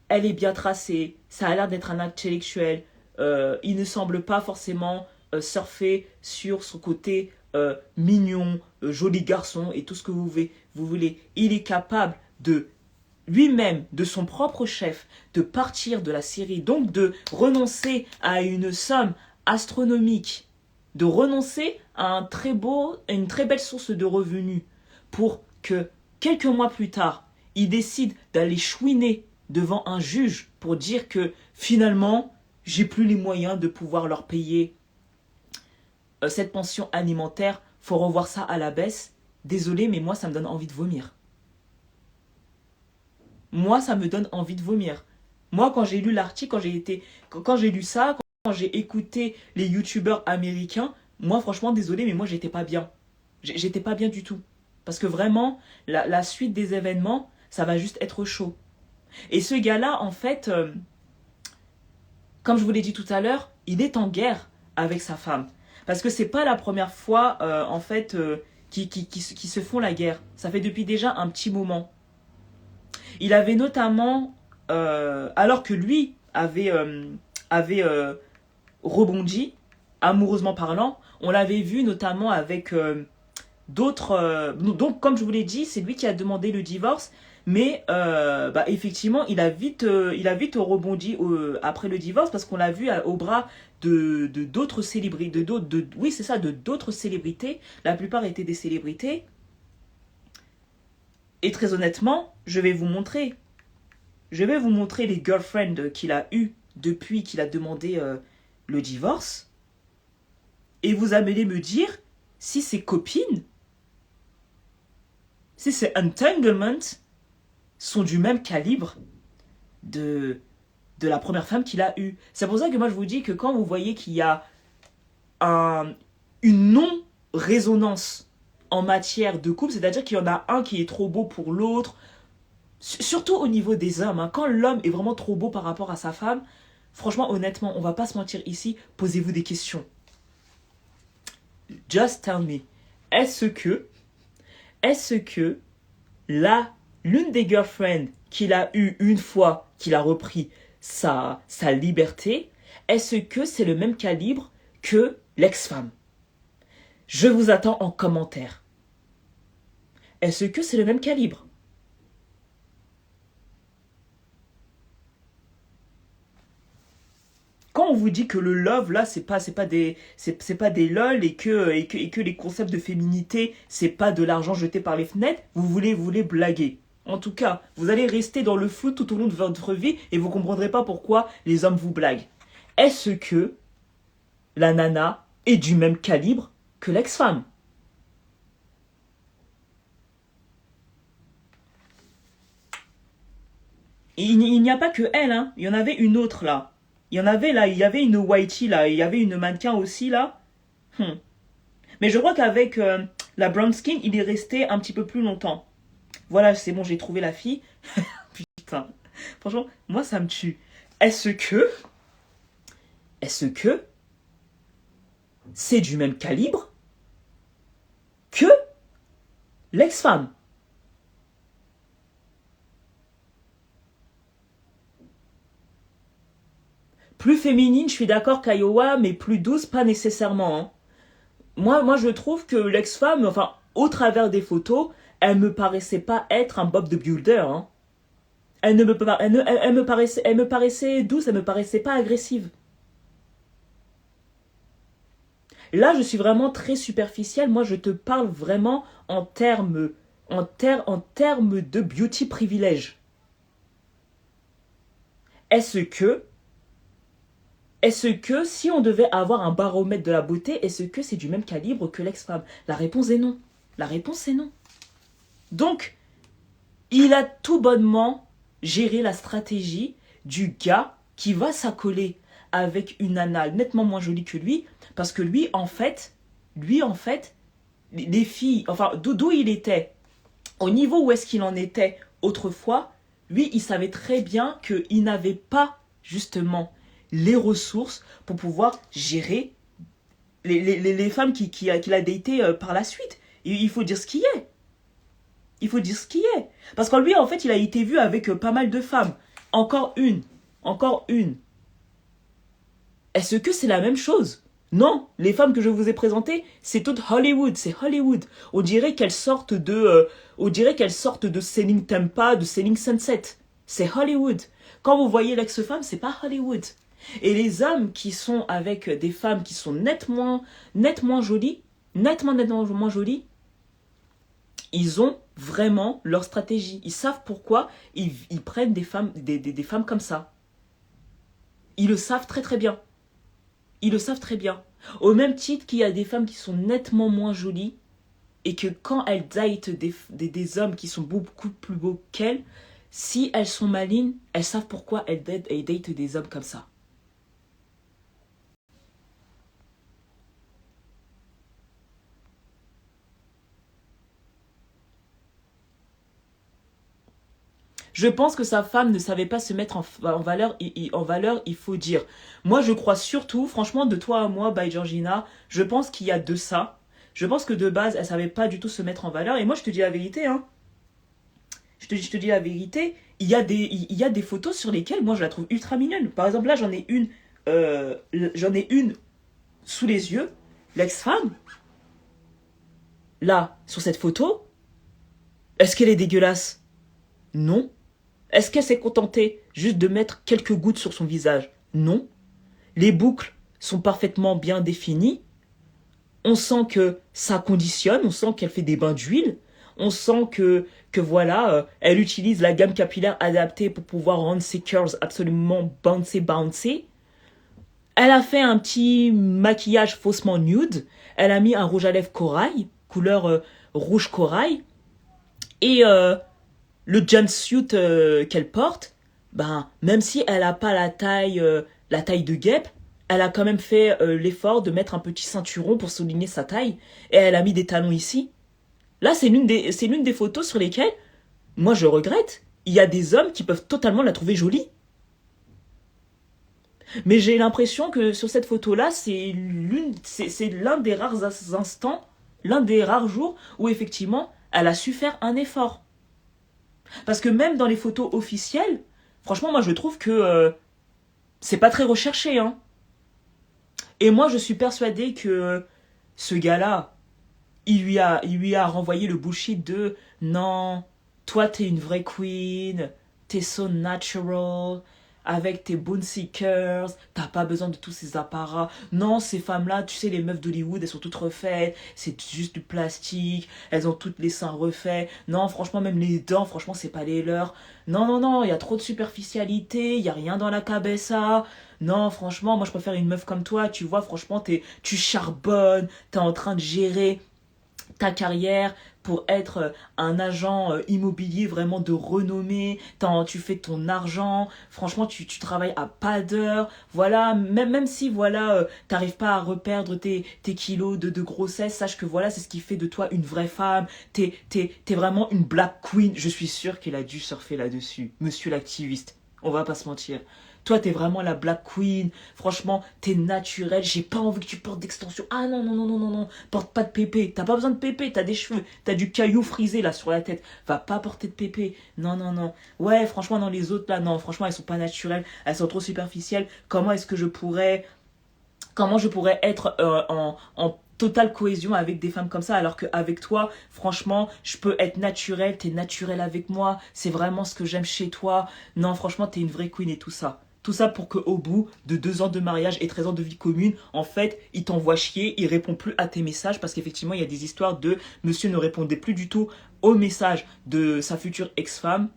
Speaker 1: elle est bien tracée, ça a l'air d'être un intellectuel, il ne semble pas forcément surfer sur son côté mignon, joli garçon et tout ce que vous voulez. Il est capable de lui-même, de son propre chef, de partir de la série, donc de renoncer à une somme astronomique, de renoncer à une très belle source de revenus pour que quelques mois plus tard, il décide d'aller chouiner devant un juge pour dire que finalement, j'ai plus les moyens de pouvoir leur payer cette pension alimentaire, faut revoir ça à la baisse. Désolé, mais moi, ça me donne envie de vomir. Moi, ça me donne envie de vomir. Moi, quand j'ai lu l'article, quand j'ai lu ça, quand j'ai écouté les youtubeurs américains, moi, franchement, désolé, mais moi, j'étais pas bien. J'étais pas bien du tout. Parce que vraiment, la suite des événements, ça va juste être chaud. Et ce gars-là, en fait, comme je vous l'ai dit tout à l'heure, il est en guerre avec sa femme. Parce que c'est pas la première fois, en fait, qui se font la guerre. Ça fait depuis déjà un petit moment. Il avait notamment, alors que lui avait rebondi, amoureusement parlant, on l'avait vu notamment avec d'autres... donc, comme je vous l'ai dit, c'est lui qui a demandé le divorce, mais effectivement, il a vite rebondi après le divorce, parce qu'on l'a vu au bras de d'autres célébrités, oui, c'est ça, de d'autres célébrités. La plupart étaient des célébrités. Et très honnêtement, je vais vous montrer. Je vais vous montrer les girlfriends qu'il a eues depuis qu'il a demandé le divorce. Et vous allez me dire si ses copines, si ses entanglements sont du même calibre de la première femme qu'il a eue. C'est pour ça que moi je vous dis que quand vous voyez qu'il y a une non-résonance en matière de couple, c'est-à-dire qu'il y en a un qui est trop beau pour l'autre, surtout au niveau des hommes, hein, quand l'homme est vraiment trop beau par rapport à sa femme, franchement, honnêtement, on va pas se mentir ici, posez-vous des questions. Just tell me, est-ce que l'une des girlfriends qu'il a eu une fois qu'il a repris sa liberté, est-ce que c'est le même calibre que l'ex-femme? Je vous attends en commentaire. Est-ce que c'est le même calibre? Quand on vous dit que le love là c'est pas des lol et que les concepts de féminité c'est pas de l'argent jeté par les fenêtres, vous voulez blaguer. En tout cas, vous allez rester dans le flou tout au long de votre vie et vous comprendrez pas pourquoi les hommes vous blaguent. Est-ce que la nana est du même calibre que l'ex-femme? Il n'y a pas que elle, hein. Il y en avait une autre là. Il y avait une Whitey là, il y avait une mannequin aussi là. Mais je crois qu'avec la brown skin, il est resté un petit peu plus longtemps. Voilà, c'est bon, j'ai trouvé la fille. Putain, franchement, moi ça me tue. Est-ce que c'est du même calibre que l'ex-femme? Plus féminine, je suis d'accord, Kiowa, mais plus douce, pas nécessairement. Hein. Moi, je trouve que l'ex-femme, enfin, au travers des photos, elle me paraissait pas être un Bob the Builder. Hein. Elle me paraissait douce, elle me paraissait pas agressive. Là, je suis vraiment très superficielle. Moi, je te parle vraiment en termes de beauty privilège. Est-ce que si on devait avoir un baromètre de la beauté, est-ce que c'est du même calibre que l'ex-femme? La réponse est non. La réponse est non. Donc, il a tout bonnement géré la stratégie du gars qui va s'accoler avec une nana nettement moins jolie que lui, parce que lui, en fait, les filles, enfin, d'où il était, au niveau où est-ce qu'il en était autrefois, lui, il savait très bien qu'il n'avait pas, justement, les ressources pour pouvoir gérer les femmes qu'il a datées par la suite. Il faut dire ce qui est. Il faut dire ce qui est. Parce qu'en lui, en fait, il a été vu avec pas mal de femmes. Encore une. Est-ce que c'est la même chose? Non, les femmes que je vous ai présentées, c'est toutes Hollywood, c'est Hollywood. On dirait qu'elles sortent de Selling Tampa, de Selling Sunset. C'est Hollywood. Quand vous voyez l'ex-femme, c'est pas Hollywood. Et les hommes qui sont avec des femmes qui sont nettement jolies, nettement moins jolies, ils ont vraiment leur stratégie. Ils savent pourquoi ils prennent des femmes comme ça. Ils le savent très très bien. Ils le savent très bien. Au même titre qu'il y a des femmes qui sont nettement moins jolies et que quand elles datent des hommes qui sont beaucoup plus beaux qu'elles, si elles sont malines, elles savent pourquoi elles datent des hommes comme ça. Je pense que sa femme ne savait pas se mettre en valeur, il faut dire. Moi, je crois surtout, franchement, de toi à moi, by Georgina, je pense qu'il y a de ça. Je pense que de base, elle savait pas du tout se mettre en valeur. Et moi, je te dis la vérité, hein. Je te dis la vérité, il y a des photos sur lesquelles, moi, je la trouve ultra mignonne. Par exemple, là, j'en ai une sous les yeux, l'ex-femme. Là, sur cette photo, est-ce qu'elle est dégueulasse? Non. Est-ce qu'elle s'est contentée juste de mettre quelques gouttes sur son visage? Non. Les boucles sont parfaitement bien définies. On sent que ça conditionne, on sent qu'elle fait des bains d'huile. On sent que voilà, elle utilise la gamme capillaire adaptée pour pouvoir rendre ses curls absolument bouncy bouncy. Elle a fait un petit maquillage faussement nude. Elle a mis un rouge à lèvres corail, couleur rouge corail. Et le jumpsuit qu'elle porte, ben, même si elle n'a pas la taille de guêpe, elle a quand même fait l'effort de mettre un petit ceinturon pour souligner sa taille. Et elle a mis des talons ici. Là, c'est l'une des photos sur lesquelles, moi, je regrette. Il y a des hommes qui peuvent totalement la trouver jolie. Mais j'ai l'impression que sur cette photo-là, c'est l'un des rares instants, l'un des rares jours où effectivement, elle a su faire un effort. Parce que même dans les photos officielles, franchement, moi je trouve que c'est pas très recherché, hein. Et moi je suis persuadée que ce gars-là, il lui a renvoyé le bullshit de non, toi t'es une vraie queen, t'es so natural, avec tes bouncy curls, t'as pas besoin de tous ces apparats. Non, ces femmes-là, tu sais, les meufs d'Hollywood, elles sont toutes refaites, c'est juste du plastique, elles ont toutes les seins refaits. Non, franchement, même les dents, franchement, c'est pas les leurs. Non, non, non, il y a trop de superficialité, il y a rien dans la cabessa. Non, franchement, moi je préfère une meuf comme toi, tu vois, franchement, tu charbonnes, t'es en train de gérer ta carrière pour être un agent immobilier vraiment de renommée, tu fais ton argent, franchement tu travailles à pas d'heure, voilà, même si voilà, t'arrives pas à reperdre tes kilos de grossesse, sache que voilà, c'est ce qui fait de toi une vraie femme, t'es vraiment une black queen, je suis sûre qu'elle a dû surfer là-dessus, monsieur l'activiste, on va pas se mentir. Toi, t'es vraiment la Black Queen. Franchement, t'es naturelle. J'ai pas envie que tu portes d'extension. Ah non, non, non, non, non, non. Porte pas de pépé. T'as pas besoin de pépé. T'as des cheveux. T'as du caillou frisé là sur la tête. Va pas porter de pépé. Non, non, non. Ouais, franchement, dans les autres là, non. Franchement, elles sont pas naturelles. Elles sont trop superficielles. Comment je pourrais être en totale cohésion avec des femmes comme ça, alors qu'avec toi, franchement, je peux être naturelle, t'es naturelle avec moi, c'est vraiment ce que j'aime chez toi. Non, franchement, t'es une vraie queen et tout ça. Tout ça pour qu'au bout de 2 ans de mariage et 13 ans de vie commune, en fait, il t'envoie chier, il répond plus à tes messages parce qu'effectivement, il y a des histoires de monsieur ne répondait plus du tout aux messages de sa future ex-femme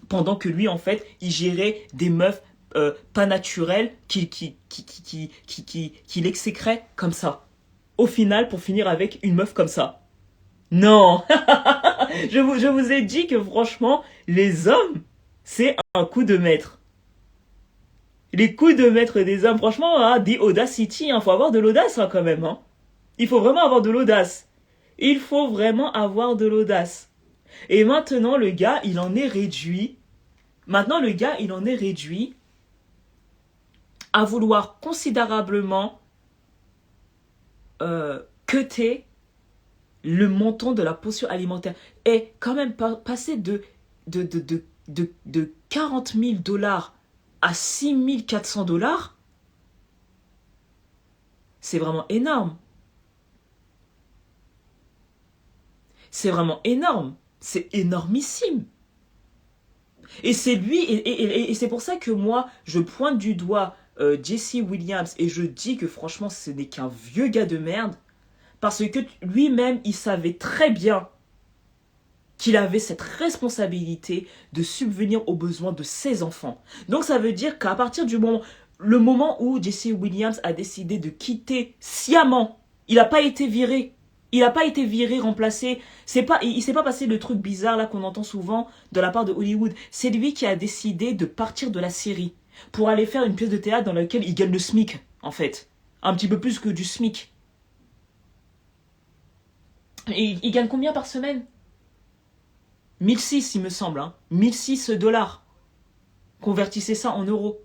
Speaker 1: pendant que lui, en fait, il gérait des meufs pas naturelles qu'il exécrait comme ça. Au final, pour finir avec une meuf comme ça. Non. Je vous ai dit que franchement, les hommes, c'est un coup de maître. Les coups de maître des hommes, franchement, hein, the audacity, hein, faut avoir de l'audace hein, quand même. Hein. Il faut vraiment avoir de l'audace. Il faut vraiment avoir de l'audace. Et maintenant, le gars, il en est réduit. Maintenant, le gars, il en est réduit à vouloir considérablement cutter le montant de la pension alimentaire. Et quand même passer de 40 000 dollars à 6 400 dollars, c'est vraiment énorme. C'est vraiment énorme. C'est énormissime. Et c'est lui, et c'est pour ça que moi, je pointe du doigt Jesse Williams et je dis que franchement, ce n'est qu'un vieux gars de merde. Parce que lui-même, il savait très bien qu'il avait cette responsabilité de subvenir aux besoins de ses enfants. Donc ça veut dire qu'à partir du moment où Jesse Williams a décidé de quitter sciemment, il n'a pas été viré. Il n'a pas été viré, remplacé. Il s'est pas passé le truc bizarre là qu'on entend souvent de la part de Hollywood. C'est lui qui a décidé de partir de la série pour aller faire une pièce de théâtre dans laquelle il gagne le SMIC, en fait. Un petit peu plus que du SMIC. Et il gagne combien par semaine 1006, il me semble. Hein. 1006 dollars. Convertissez ça en euros.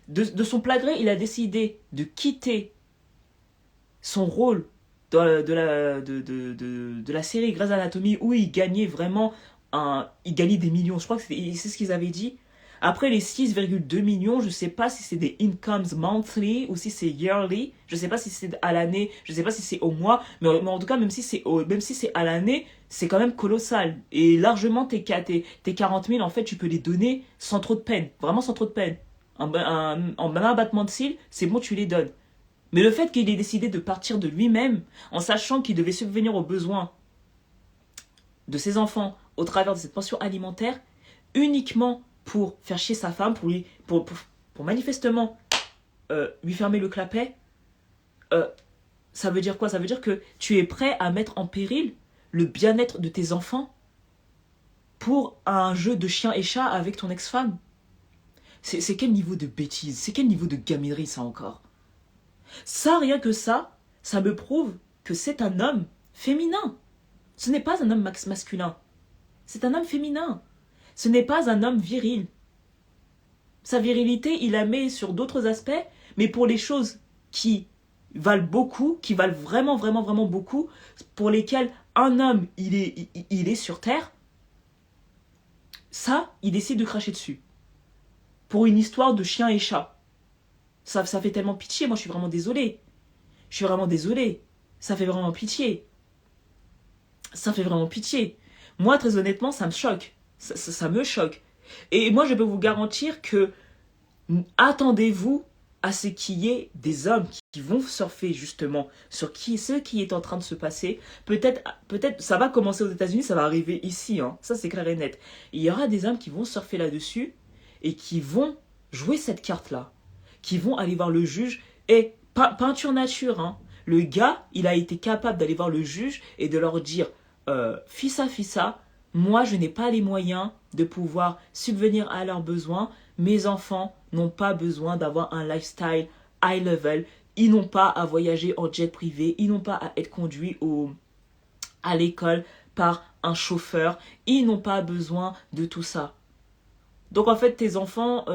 Speaker 1: De son plein gré, il a décidé de quitter son rôle de la série Grey's Anatomy où il gagnait vraiment il gagnait des millions. Je crois que c'est ce qu'ils avaient dit. Après les 6,2 millions, je sais pas si c'est des incomes monthly ou si c'est yearly. Je sais pas si c'est à l'année, je sais pas si c'est au mois, mais en tout cas même si c'est à l'année, c'est quand même colossal. Et largement tes 40 000 en fait, tu peux les donner sans trop de peine, vraiment sans trop de peine. En un battement de cils, c'est bon, tu les donnes. Mais le fait qu'il ait décidé de partir de lui-même, en sachant qu'il devait subvenir aux besoins de ses enfants au travers de cette pension alimentaire uniquement pour faire chier sa femme, pour manifestement lui fermer le clapet, ça veut dire quoi? Ça veut dire que tu es prêt à mettre en péril le bien-être de tes enfants pour un jeu de chien et chat avec ton ex-femme. C'est quel niveau de bêtise? C'est quel niveau de gaminerie ça encore? Ça, rien que ça me prouve que c'est un homme féminin. Ce n'est pas un homme masculin. C'est un homme féminin. Ce n'est pas un homme viril. Sa virilité, il la met sur d'autres aspects, mais pour les choses qui valent beaucoup, qui valent vraiment, vraiment, vraiment beaucoup, pour lesquelles un homme, il est sur Terre, ça, il décide de cracher dessus. Pour une histoire de chien et chat. Ça fait tellement pitié, moi je suis vraiment désolée. Je suis vraiment désolée. Ça fait vraiment pitié. Ça fait vraiment pitié. Moi, très honnêtement, ça me choque. Ça me choque. Et moi, je peux vous garantir que attendez-vous à ce qu'il y ait des hommes qui vont surfer justement sur ce qui est en train de se passer. Peut-être ça va commencer aux États-Unis, ça va arriver ici. Hein. Ça, c'est clair et net. Il y aura des hommes qui vont surfer là-dessus et qui vont jouer cette carte-là. Qui vont aller voir le juge. Et peinture nature, hein. Le gars, il a été capable d'aller voir le juge et de leur dire Fissa, moi je n'ai pas les moyens de pouvoir subvenir à leurs besoins. Mes enfants n'ont pas besoin d'avoir un lifestyle high level. Ils n'ont pas à voyager en jet privé. Ils n'ont pas à être conduits à l'école par un chauffeur. Ils n'ont pas besoin de tout ça. Donc en fait, tes enfants,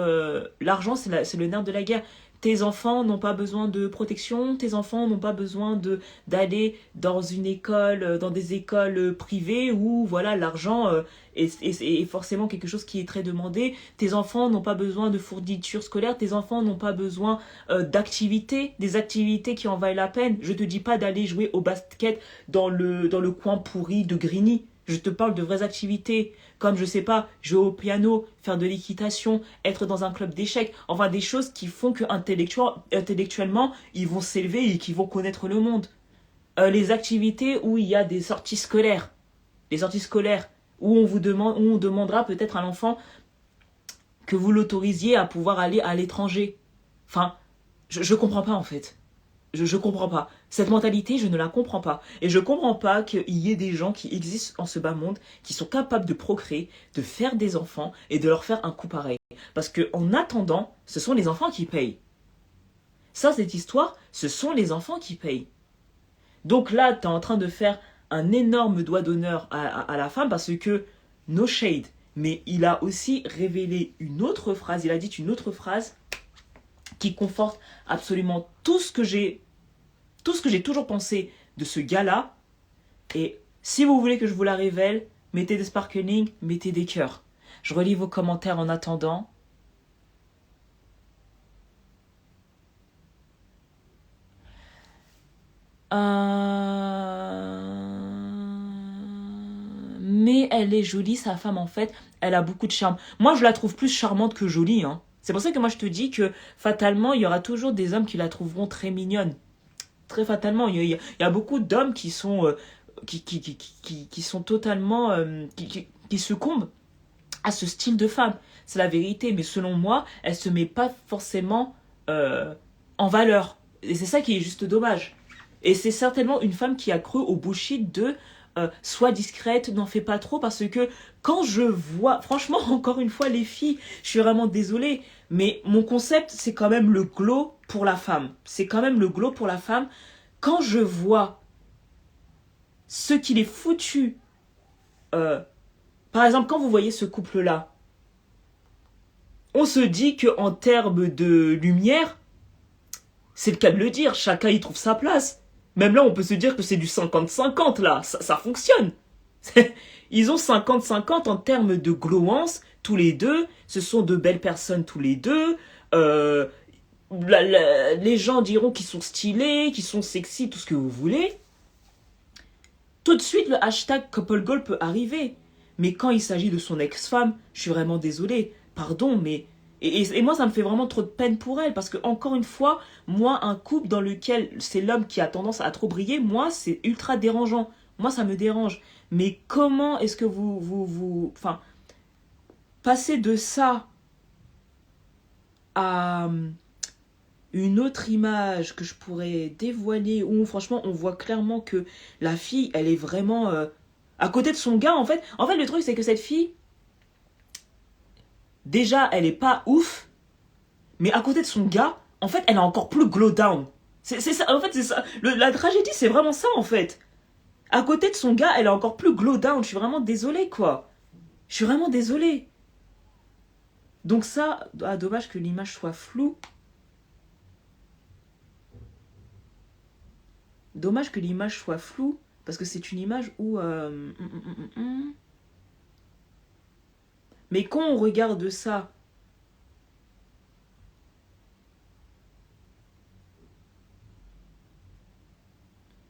Speaker 1: l'argent c'est le nerf de la guerre. Tes enfants n'ont pas besoin de protection, tes enfants n'ont pas besoin d'aller dans une école, dans des écoles privées où voilà l'argent est forcément quelque chose qui est très demandé. Tes enfants n'ont pas besoin de fournitures scolaires, tes enfants n'ont pas besoin d'activités, des activités qui en valent la peine. Je te dis pas d'aller jouer au basket dans le coin pourri de Grigny. Je te parle de vraies activités, comme, je sais pas, jouer au piano, faire de l'équitation, être dans un club d'échecs. Enfin, des choses qui font que intellectuellement, ils vont s'élever et qu'ils vont connaître le monde. Les activités où il y a des sorties scolaires. Les sorties scolaires où on demandera peut-être à l'enfant que vous l'autorisiez à pouvoir aller à l'étranger. Enfin, je comprends pas en fait. Je comprends pas. Cette mentalité, je ne la comprends pas. Et je comprends pas qu'il y ait des gens qui existent en ce bas monde, qui sont capables de procréer, de faire des enfants et de leur faire un coup pareil. Parce que en attendant, ce sont les enfants qui payent. Ça, cette histoire, ce sont les enfants qui payent. Donc là, tu es en train de faire un énorme doigt d'honneur à la femme parce que, no shade, mais il a aussi révélé une autre phrase, il a dit une autre phrase qui conforte absolument tout ce que j'ai toujours pensé de ce gars-là. Et si vous voulez que je vous la révèle, mettez des sparkling, mettez des cœurs. Je relis vos commentaires en attendant. Mais elle est jolie, sa femme, en fait. Elle a beaucoup de charme. Moi, je la trouve plus charmante que jolie, hein. C'est pour ça que moi je te dis que fatalement, il y aura toujours des hommes qui la trouveront très mignonne. Très fatalement. Il y a beaucoup d'hommes qui sont, qui sont totalement... qui succombent à ce style de femme. C'est la vérité. Mais selon moi, elle se met pas forcément en valeur. Et c'est ça qui est juste dommage. Et c'est certainement une femme qui a cru au bullshit de... sois discrète, n'en fais pas trop, parce que quand je vois, franchement, encore une fois, les filles, je suis vraiment désolée, mais mon concept, c'est quand même le glow pour la femme. C'est quand même le glow pour la femme. Quand je vois ce qu'il est foutu, par exemple, quand vous voyez ce couple-là, on se dit qu'en termes de lumière, c'est le cas de le dire, chacun y trouve sa place. Même là, on peut se dire que c'est du 50-50, là. Ça fonctionne. Ils ont 50-50 en termes de glowance, tous les deux. Ce sont de belles personnes, tous les deux. Les gens diront qu'ils sont stylés, qu'ils sont sexy, tout ce que vous voulez. Tout de suite, le hashtag couple goal peut arriver. Mais quand il s'agit de son ex-femme, je suis vraiment désolée. Pardon, mais... Et moi, ça me fait vraiment trop de peine pour elle. Parce que, encore une fois, moi, un couple dans lequel c'est l'homme qui a tendance à trop briller, moi, c'est ultra dérangeant. Moi, ça me dérange. Mais comment est-ce que enfin, passer de ça à une autre image que je pourrais dévoiler, où franchement, on voit clairement que la fille, elle est vraiment à côté de son gars, en fait. En fait, le truc, c'est que cette fille, déjà, elle est pas ouf, mais à côté de son gars, en fait, elle est encore plus glow down. C'est ça, en fait, c'est ça. La tragédie, c'est vraiment ça, en fait. À côté de son gars, elle est encore plus glow down. Je suis vraiment désolée, quoi. Je suis vraiment désolée. Donc ça, ah, dommage que l'image soit floue. Dommage que l'image soit floue, parce que c'est une image où... Mais quand on regarde ça,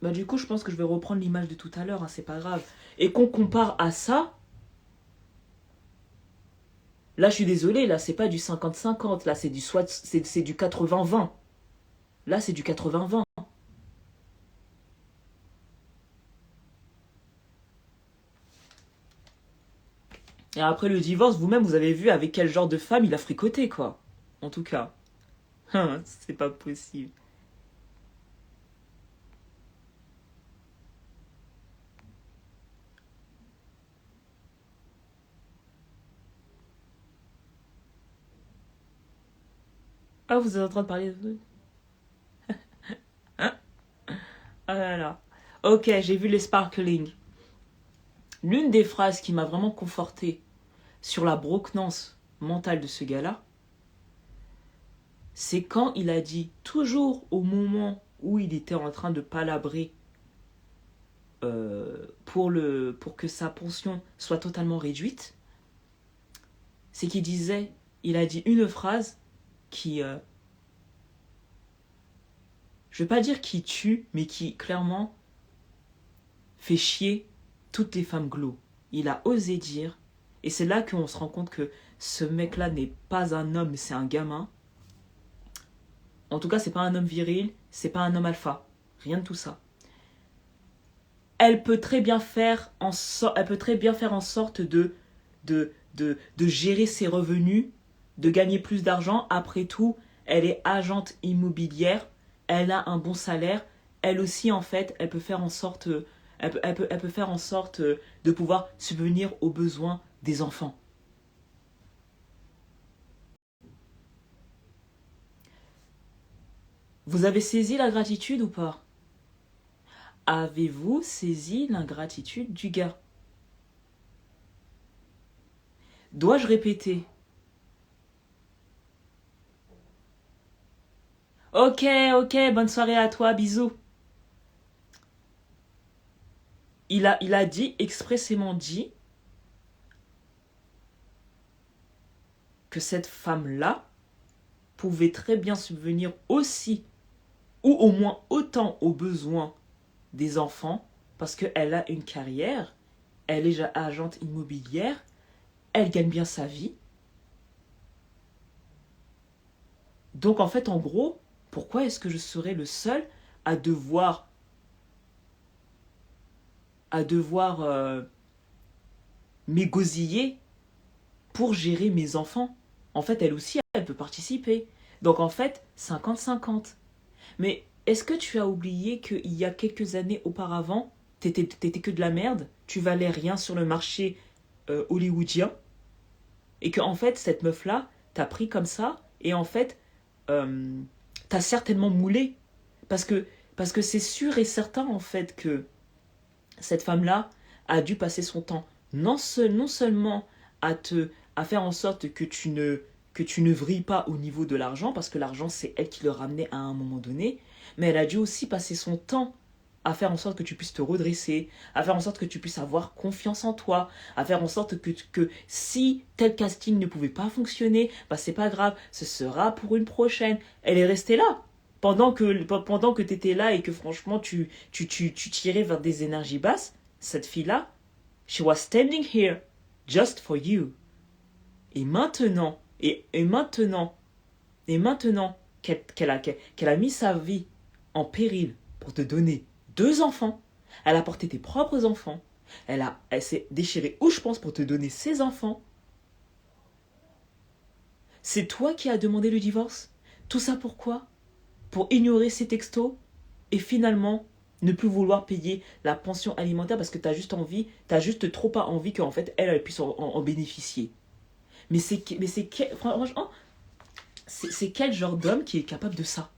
Speaker 1: bah du coup, je pense que je vais reprendre l'image de tout à l'heure, hein, c'est pas grave. Et qu'on compare à ça, là, je suis désolée, là, c'est pas du 50-50, là, c'est du, c'est du 80-20. Là, c'est du 80-20. Et après le divorce, vous-même, vous avez vu avec quel genre de femme il a fricoté, quoi. En tout cas. C'est pas possible. Ah, vous êtes en train de parler de... Hein. Ah là là. Ok, j'ai vu les sparkling. L'une des phrases qui m'a vraiment confortée sur la broquenance mentale de ce gars-là, c'est quand il a dit, toujours au moment où il était en train de palabrer pour que sa pension soit totalement réduite, c'est qu'il disait, il a dit une phrase qui, je vais pas dire qui tue, mais qui clairement fait chier toutes les femmes glow. Il a osé dire, et c'est là qu'on se rend compte que ce mec-là n'est pas un homme, c'est un gamin. En tout cas, c'est pas un homme viril, c'est pas un homme alpha. Rien de tout ça. Elle peut très bien faire en, elle peut très bien faire en sorte de gérer ses revenus, de gagner plus d'argent. Après tout, elle est agente immobilière, elle a un bon salaire. Elle aussi, en fait, elle peut faire en sorte, elle peut faire en sorte de pouvoir subvenir aux besoins des enfants. Vous avez saisi la gratitude ou pas? Avez-vous saisi l'ingratitude du gars? Dois-je répéter? Ok, ok, bonne soirée à toi, bisous. Il a dit, expressément dit, que cette femme-là pouvait très bien subvenir aussi, ou au moins autant aux besoins des enfants, parce qu'elle a une carrière, elle est agente immobilière, elle gagne bien sa vie. Donc en fait, en gros, pourquoi est-ce que je serais le seul à devoir m'égosiller pour gérer mes enfants? En fait, elle aussi, elle peut participer. Donc en fait, 50-50. Mais est-ce que tu as oublié qu'il y a quelques années auparavant, t'étais que de la merde, tu valais rien sur le marché hollywoodien, et que en fait, cette meuf-là t'a pris comme ça, et en fait, t'as certainement moulé. Parce que, parce que c'est sûr et certain, en fait, que cette femme-là a dû passer son temps non seulement à faire en sorte que tu ne vrilles pas au niveau de l'argent, parce que l'argent, c'est elle qui le ramenait à un moment donné, mais elle a dû aussi passer son temps à faire en sorte que tu puisses te redresser, à faire en sorte que tu puisses avoir confiance en toi, à faire en sorte que si tel casting ne pouvait pas fonctionner, bah c'est pas grave, ce sera pour une prochaine. Elle est restée là. Pendant que tu étais là et que franchement tu tirais vers des énergies basses, cette fille-là, she was standing here just for you. Et maintenant, et maintenant qu'elle a mis sa vie en péril pour te donner deux enfants, Elle a porté tes propres enfants. Elle s'est déchirée où je pense pour te donner ses enfants. C'est toi qui as demandé le divorce. Tout ça pourquoi? Pour ignorer ses textos et finalement ne plus vouloir payer la pension alimentaire parce que t'as juste trop pas envie qu'en fait elle puisse en bénéficier. Franchement, c'est quel genre d'homme qui est capable de ça?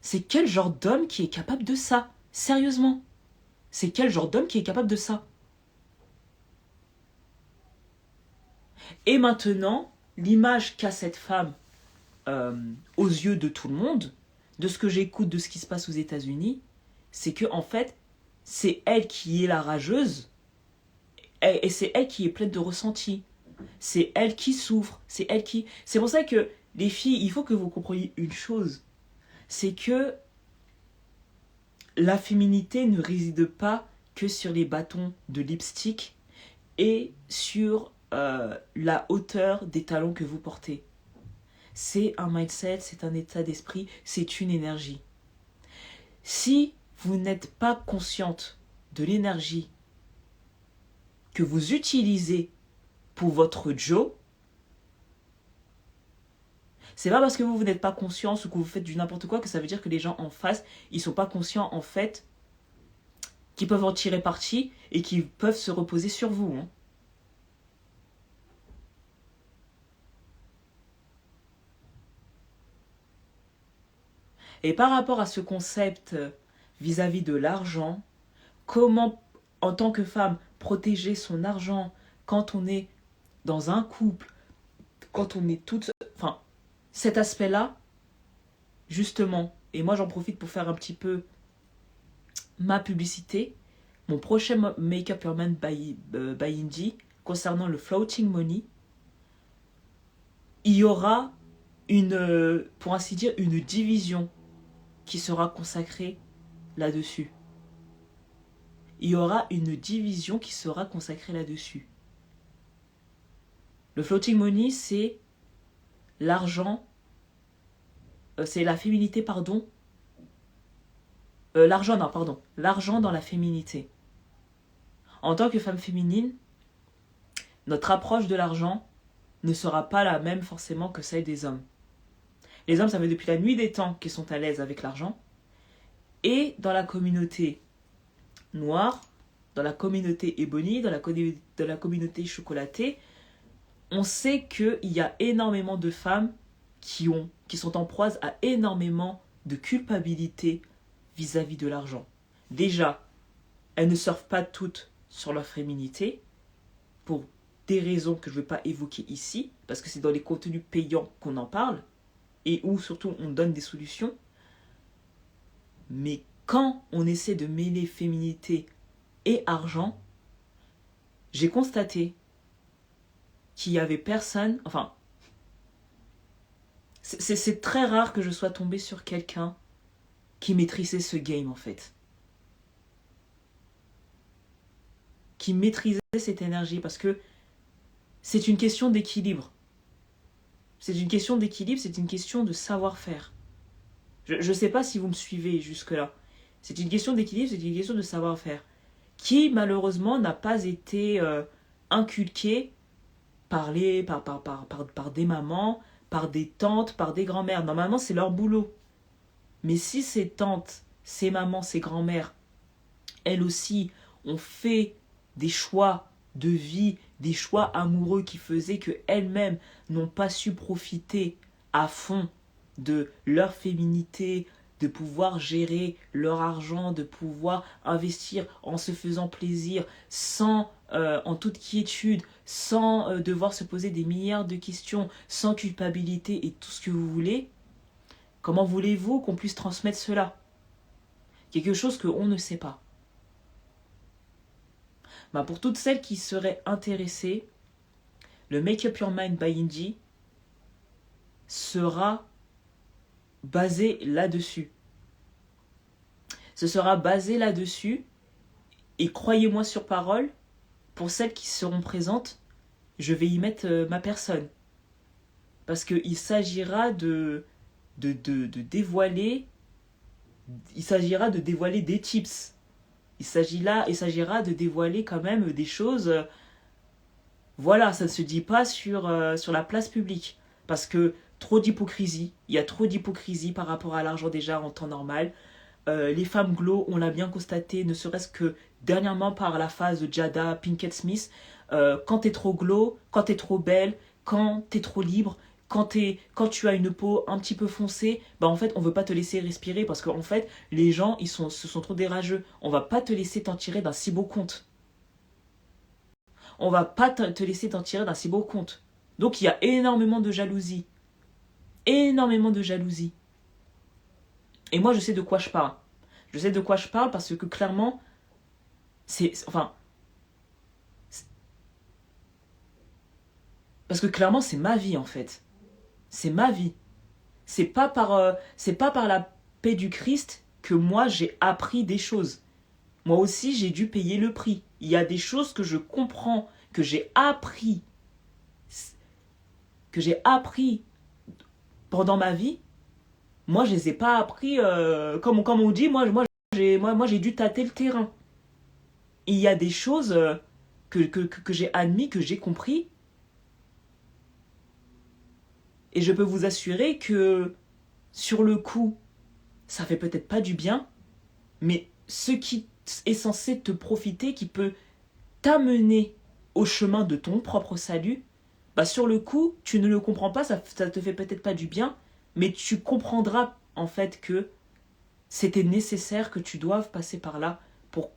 Speaker 1: C'est quel genre d'homme qui est capable de ça? Sérieusement. C'est quel genre d'homme qui est capable de ça? Et maintenant, l'image qu'a cette femme aux yeux de tout le monde, de ce que j'écoute, de ce qui se passe aux États-Unis, c'est que en fait, c'est elle qui est la rageuse et c'est elle qui est pleine de ressenti. C'est elle qui souffre, c'est elle qui... C'est pour ça que les filles, il faut que vous compreniez une chose, c'est que la féminité ne réside pas que sur les bâtons de lipstick et sur la hauteur des talons que vous portez. C'est un mindset, c'est un état d'esprit, c'est une énergie. Si vous n'êtes pas consciente de l'énergie que vous utilisez pour votre Joe, c'est pas parce que vous n'êtes pas conscient ou que vous faites du n'importe quoi que ça veut dire que les gens en face, ils sont pas conscients en fait qu'ils peuvent en tirer parti et qu'ils peuvent se reposer sur vous. Hein. Et par rapport à ce concept vis-à-vis de l'argent, comment, en tant que femme, protéger son argent quand on est dans un couple, quand on est toute... Enfin, cet aspect-là, justement, et moi j'en profite pour faire un petit peu ma publicité, mon prochain Make Up Your Man by Indy, concernant le floating money, il y aura pour ainsi dire, une division qui sera consacrée là-dessus. Il y aura une division qui sera consacrée là-dessus. Le floating money, c'est l'argent, c'est la féminité, pardon. L'argent dans la féminité. En tant que femme féminine, notre approche de l'argent ne sera pas la même forcément que celle des hommes. Les hommes, ça fait depuis la nuit des temps qu'ils sont à l'aise avec l'argent. Et dans la communauté noire, dans la communauté ébony, dans la communauté chocolatée, on sait qu'il y a énormément de femmes qui sont en proie à énormément de culpabilité vis-à-vis de l'argent. Déjà, elles ne surfent pas toutes sur leur féminité, pour des raisons que je ne vais pas évoquer ici, parce que c'est dans les contenus payants qu'on en parle, et où surtout on donne des solutions. Mais quand on essaie de mêler féminité et argent, j'ai constaté qu'il y avait personne, enfin, c'est très rare que je sois tombée sur quelqu'un qui maîtrisait ce game en fait. Qui maîtrisait cette énergie, parce que c'est une question d'équilibre. C'est une question d'équilibre, c'est une question de savoir-faire. Je ne sais pas si vous me suivez jusque-là. C'est une question d'équilibre, c'est une question de savoir-faire. Qui, malheureusement, n'a pas été inculqué par des mamans, par des tantes, par des grands-mères. Normalement, c'est leur boulot. Mais si ces tantes, ces mamans, ces grands-mères, elles aussi, ont fait des choix de vie, des choix amoureux qui faisaient qu'elles-mêmes n'ont pas su profiter à fond de leur féminité, de pouvoir gérer leur argent, de pouvoir investir en se faisant plaisir, en toute quiétude, sans devoir se poser des milliards de questions, sans culpabilité et tout ce que vous voulez. Comment voulez-vous qu'on puisse transmettre cela? Quelque chose qu'on ne sait pas. Bah pour toutes celles qui seraient intéressées, le Make Up Your Mind by Indy sera basé là-dessus. Ce sera basé là-dessus, et croyez-moi sur parole, pour celles qui seront présentes, je vais y mettre ma personne. Parce qu'il s'agira de dévoiler des tips Il s'agira de dévoiler quand même des choses. Voilà, ça ne se dit pas sur la place publique. Parce que trop d'hypocrisie. Il y a trop d'hypocrisie par rapport à l'argent déjà en temps normal. Les femmes glow, on l'a bien constaté, ne serait-ce que dernièrement par la phase de Jada Pinkett Smith. Quand t'es trop glow, quand t'es trop belle, quand t'es trop libre, quand tu as une peau un petit peu foncée, bah en fait on veut pas te laisser respirer parce qu'en fait les gens ce sont trop dérageux. On va pas te laisser t'en tirer d'un si beau compte. On va pas te laisser t'en tirer d'un si beau compte. Donc il y a énormément de jalousie. Énormément de jalousie. Et moi je sais de quoi je parle. Je sais de quoi je parle parce que clairement, enfin, parce que clairement c'est ma vie en fait. C'est ma vie. C'est pas par la paix du Christ que moi j'ai appris des choses. Moi aussi j'ai dû payer le prix. Il y a des choses que je comprends, que j'ai appris pendant ma vie. Moi je les ai pas appris comme on dit. Moi j'ai dû tâter le terrain. Il y a des choses que j'ai admis, que j'ai compris. Et je peux vous assurer que sur le coup, ça fait peut-être pas du bien, mais ce qui est censé te profiter, qui peut t'amener au chemin de ton propre salut, bah sur le coup, tu ne le comprends pas, ça te fait peut-être pas du bien, mais tu comprendras en fait que c'était nécessaire que tu doives passer par là pour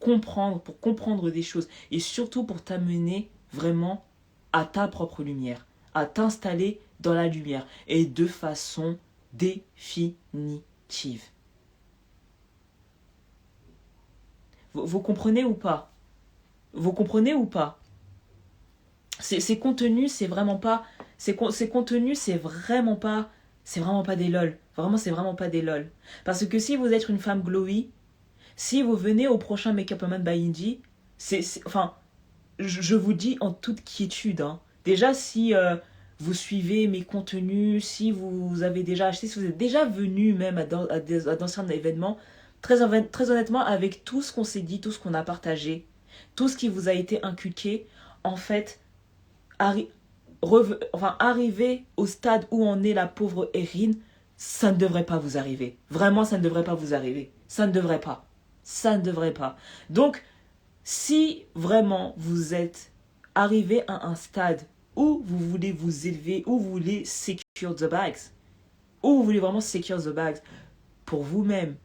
Speaker 1: comprendre des choses et surtout pour t'amener vraiment à ta propre lumière, à t'installer dans la lumière et de façon définitive. Vous comprenez ou pas? Vous comprenez ou pas? Ces contenus, c'est vraiment pas. Ces contenus, c'est vraiment pas des lol. Vraiment, c'est vraiment pas des lol. Parce que si vous êtes une femme glowy, si vous venez au prochain Make Up Man by Indy, enfin, je vous dis en toute quiétude. Hein. Déjà, si vous suivez mes contenus, si vous avez déjà acheté, si vous êtes déjà venu même à d'anciens événements, très honnêtement, avec tout ce qu'on s'est dit, tout ce qu'on a partagé, tout ce qui vous a été inculqué, en fait, arriver au stade où en est la pauvre Erin, ça ne devrait pas vous arriver. Vraiment, ça ne devrait pas vous arriver. Ça ne devrait pas. Ça ne devrait pas. Donc, si vraiment vous êtes arrivé à un stade où vous voulez vous élever, où vous voulez secure the bags, où vous voulez vraiment secure the bags pour vous-même,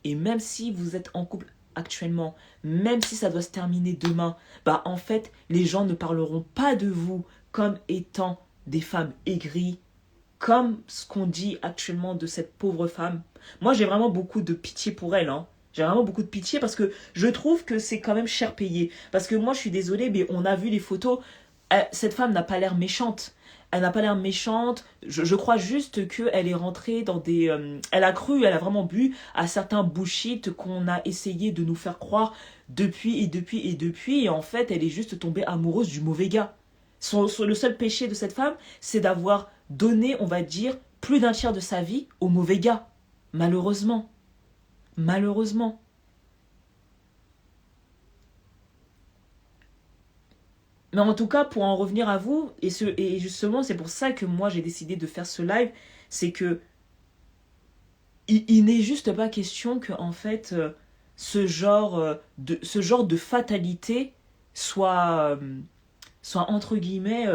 Speaker 1: et même si vous êtes en couple actuellement, même si ça doit se terminer demain, bah en fait, les gens ne parleront pas de vous comme étant des femmes aigries, comme ce qu'on dit actuellement de cette pauvre femme. Moi, j'ai vraiment beaucoup de pitié pour elle, hein. J'ai vraiment beaucoup de pitié parce que je trouve que c'est quand même cher payé. Parce que moi, je suis désolée, mais on a vu les photos. Cette femme n'a pas l'air méchante. Elle n'a pas l'air méchante. Je crois juste qu'elle est rentrée dans des... elle a cru, elle a vraiment bu à certains bullshit qu'on a essayé de nous faire croire depuis et depuis et depuis. Et en fait, elle est juste tombée amoureuse du mauvais gars. Le seul péché de cette femme, c'est d'avoir donné, on va dire, plus d'un tiers de sa vie au mauvais gars. Malheureusement. Malheureusement. Mais en tout cas, pour en revenir à vous, et justement, c'est pour ça que moi j'ai décidé de faire ce live, c'est que il n'est juste pas question que, en fait, ce genre de fatalité soit entre guillemets,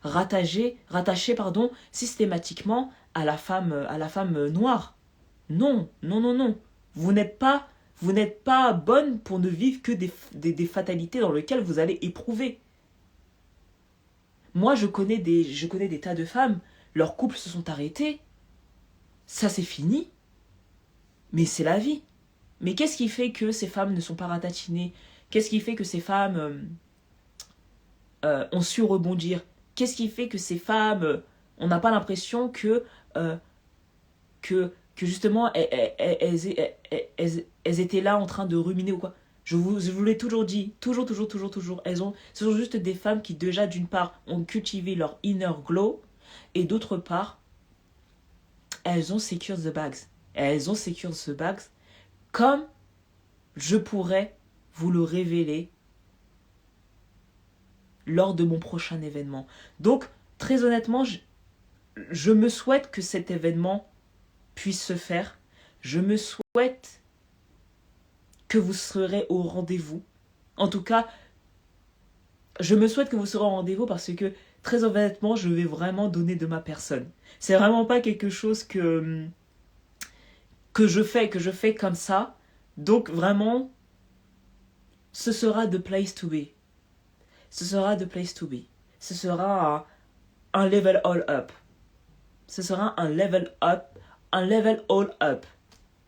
Speaker 1: rattaché pardon, systématiquement à la femme noire. Non, non, non, non. Vous n'êtes pas, vous n'êtes pas bonne pour ne vivre que des fatalités dans lesquelles vous allez éprouver. Moi, je connais des tas de femmes, leurs couples se sont arrêtés, ça c'est fini, mais c'est la vie. Mais qu'est-ce qui fait que ces femmes ne sont pas ratatinées? Qu'est-ce qui fait que ces femmes ont su rebondir? Qu'est-ce qui fait que ces femmes, on n'a pas l'impression euh, que justement elles étaient là en train de ruminer ou quoi? Je vous l'ai toujours dit, toujours. Ce sont juste des femmes qui déjà d'une part ont cultivé leur inner glow et d'autre part elles ont secure the bags. Elles ont secure the bags comme je pourrais vous le révéler lors de mon prochain événement. Donc, très honnêtement, je me souhaite que cet événement puisse se faire. Je me souhaite que vous serez au rendez-vous. En tout cas, je me souhaite que vous serez au rendez-vous parce que, très honnêtement, je vais vraiment donner de ma personne. C'est vraiment pas quelque chose que je fais comme ça. Donc, vraiment, ce sera the place to be. Ce sera the place to be. Ce sera un level all up. Ce sera un level up, un level all up.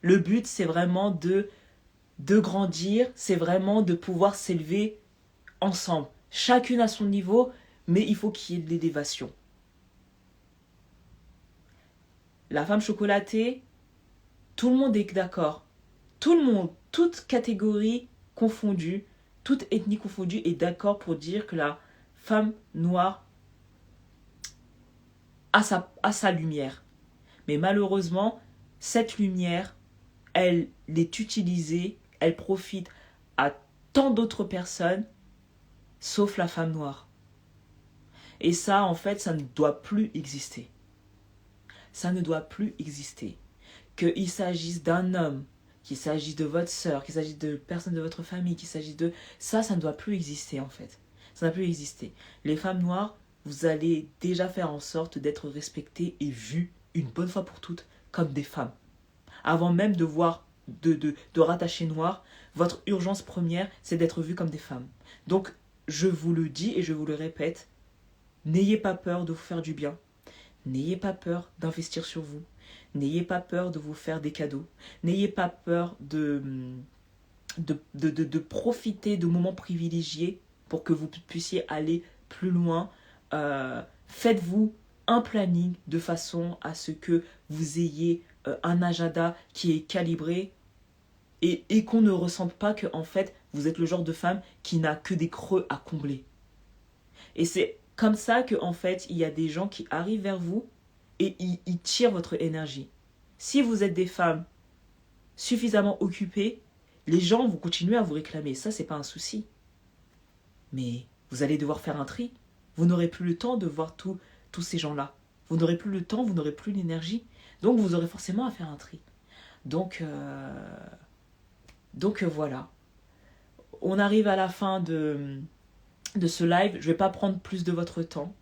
Speaker 1: Le but, c'est vraiment de grandir, c'est vraiment de pouvoir s'élever ensemble. Chacune à son niveau, mais il faut qu'il y ait de l'élévation. La femme chocolatée, tout le monde est d'accord. Tout le monde, toute catégorie confondue, toute ethnie confondue est d'accord pour dire que la femme noire a sa lumière. Mais malheureusement, cette lumière, elle est utilisée, elle profite à tant d'autres personnes, sauf la femme noire. Et ça, en fait, ça ne doit plus exister. Ça ne doit plus exister. Qu'il s'agisse d'un homme, qu'il s'agisse de votre sœur, qu'il s'agisse de personnes de votre famille, qu'il s'agisse de... Ça ne doit plus exister, en fait. Ça ne doit plus exister. Les femmes noires, vous allez déjà faire en sorte d'être respectées et vues une bonne fois pour toutes comme des femmes. Avant même de voir, de rattacher noir, votre urgence première, c'est d'être vue comme des femmes. Donc, je vous le dis et je vous le répète, n'ayez pas peur de vous faire du bien. N'ayez pas peur d'investir sur vous. N'ayez pas peur de vous faire des cadeaux. N'ayez pas peur de profiter de moments privilégiés pour que vous puissiez aller plus loin. Faites-vous un planning de façon à ce que vous ayez un agenda qui est calibré et qu'on ne ressente pas que en fait vous êtes le genre de femme qui n'a que des creux à combler. Et c'est comme ça que en fait il y a des gens qui arrivent vers vous et ils tirent votre énergie. Si vous êtes des femmes suffisamment occupées, les gens vont continuer à vous réclamer. Ça, c'est pas un souci. Mais vous allez devoir faire un tri. Vous n'aurez plus le temps de voir tous ces gens-là. Vous n'aurez plus le temps, vous n'aurez plus l'énergie. Donc, vous aurez forcément à faire un tri. Donc voilà. On arrive à la fin de ce live. Je ne vais pas prendre plus de votre temps.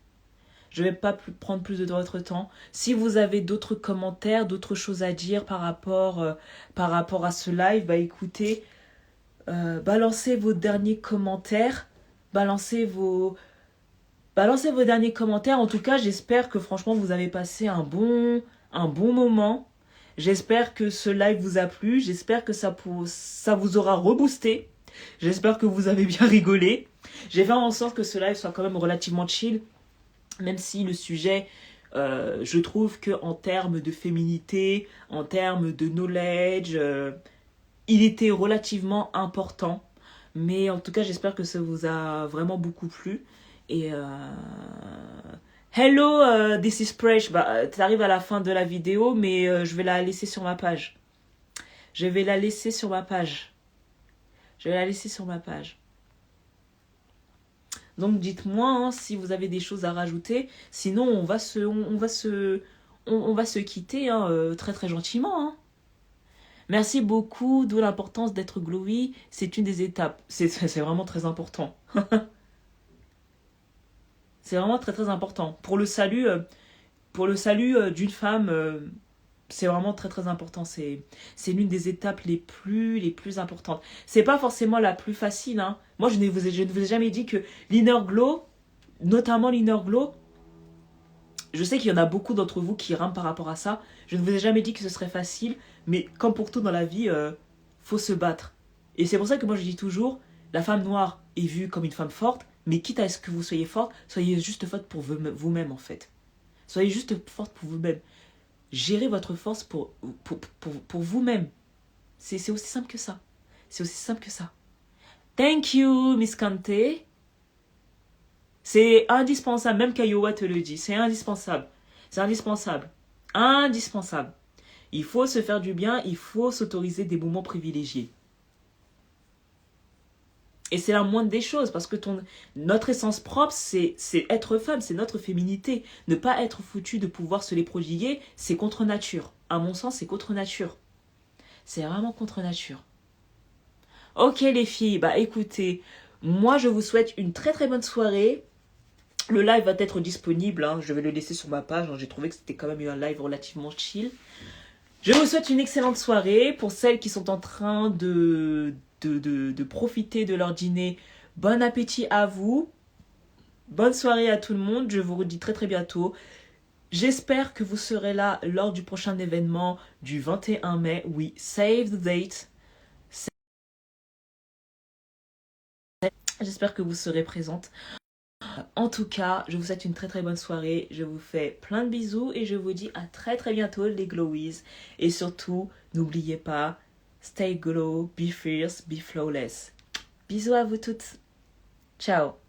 Speaker 1: Je ne vais pas prendre plus de votre temps. Si vous avez d'autres commentaires, d'autres choses à dire par rapport à ce live, bah écoutez, balancez vos derniers commentaires. Balancez vos derniers commentaires. En tout cas, j'espère que franchement, vous avez passé un bon moment. J'espère que ce live vous a plu. J'espère que ça vous aura reboosté. J'espère que vous avez bien rigolé. J'ai fait en sorte que ce live soit quand même relativement chill. Même si le sujet, je trouve qu'en termes de féminité, en termes de knowledge, il était relativement important. Mais en tout cas, j'espère que ça vous a vraiment beaucoup plu. Et hello, this is Presh. Bah, t'arrives à la fin de la vidéo, mais je vais la laisser sur ma page. Je vais la laisser sur ma page. Donc dites-moi hein, si vous avez des choses à rajouter. Sinon on va se quitter hein, très très gentiment. Hein. Merci beaucoup, d'où l'importance d'être glowy. C'est une des étapes. C'est vraiment très important. C'est vraiment très très important. Pour le salut d'une femme, c'est vraiment très très important. C'est l'une des étapes les plus importantes. C'est pas forcément la plus facile. Hein. Moi, je ne vous ai jamais dit que l'inner glow, notamment l'inner glow, je sais qu'il y en a beaucoup d'entre vous qui rament par rapport à ça. Je ne vous ai jamais dit que ce serait facile, mais comme pour tout dans la vie, faut se battre. Et c'est pour ça que moi je dis toujours, la femme noire est vue comme une femme forte, mais quitte à ce que vous soyez forte, soyez juste forte pour vous-même en fait. Soyez juste forte pour vous-même. Gérez votre force pour vous-même. C'est aussi simple que ça. Thank you, Miss Kante. C'est indispensable, même Kayowa te le dit. C'est indispensable. Indispensable. Il faut se faire du bien, il faut s'autoriser des moments privilégiés. Et c'est la moindre des choses parce que notre essence propre, c'est être femme, c'est notre féminité. Ne pas être foutu de pouvoir se les prodiguer, c'est contre nature. À mon sens, c'est contre nature. C'est vraiment contre nature. Ok les filles, bah écoutez, moi je vous souhaite une très très bonne soirée. Le live va être disponible, hein. Je vais le laisser sur ma page. J'ai trouvé que c'était quand même un live relativement chill. Je vous souhaite une excellente soirée. Pour celles qui sont en train de profiter de leur dîner, bon appétit à vous. Bonne soirée à tout le monde. Je vous redis très très bientôt. J'espère que vous serez là lors du prochain événement du 21 mai. Oui, save the date. J'espère que vous serez présente. En tout cas, je vous souhaite une très très bonne soirée. Je vous fais plein de bisous et je vous dis à très très bientôt les Glowies. Et surtout, n'oubliez pas, stay glow, be fierce, be flawless. Bisous à vous toutes. Ciao.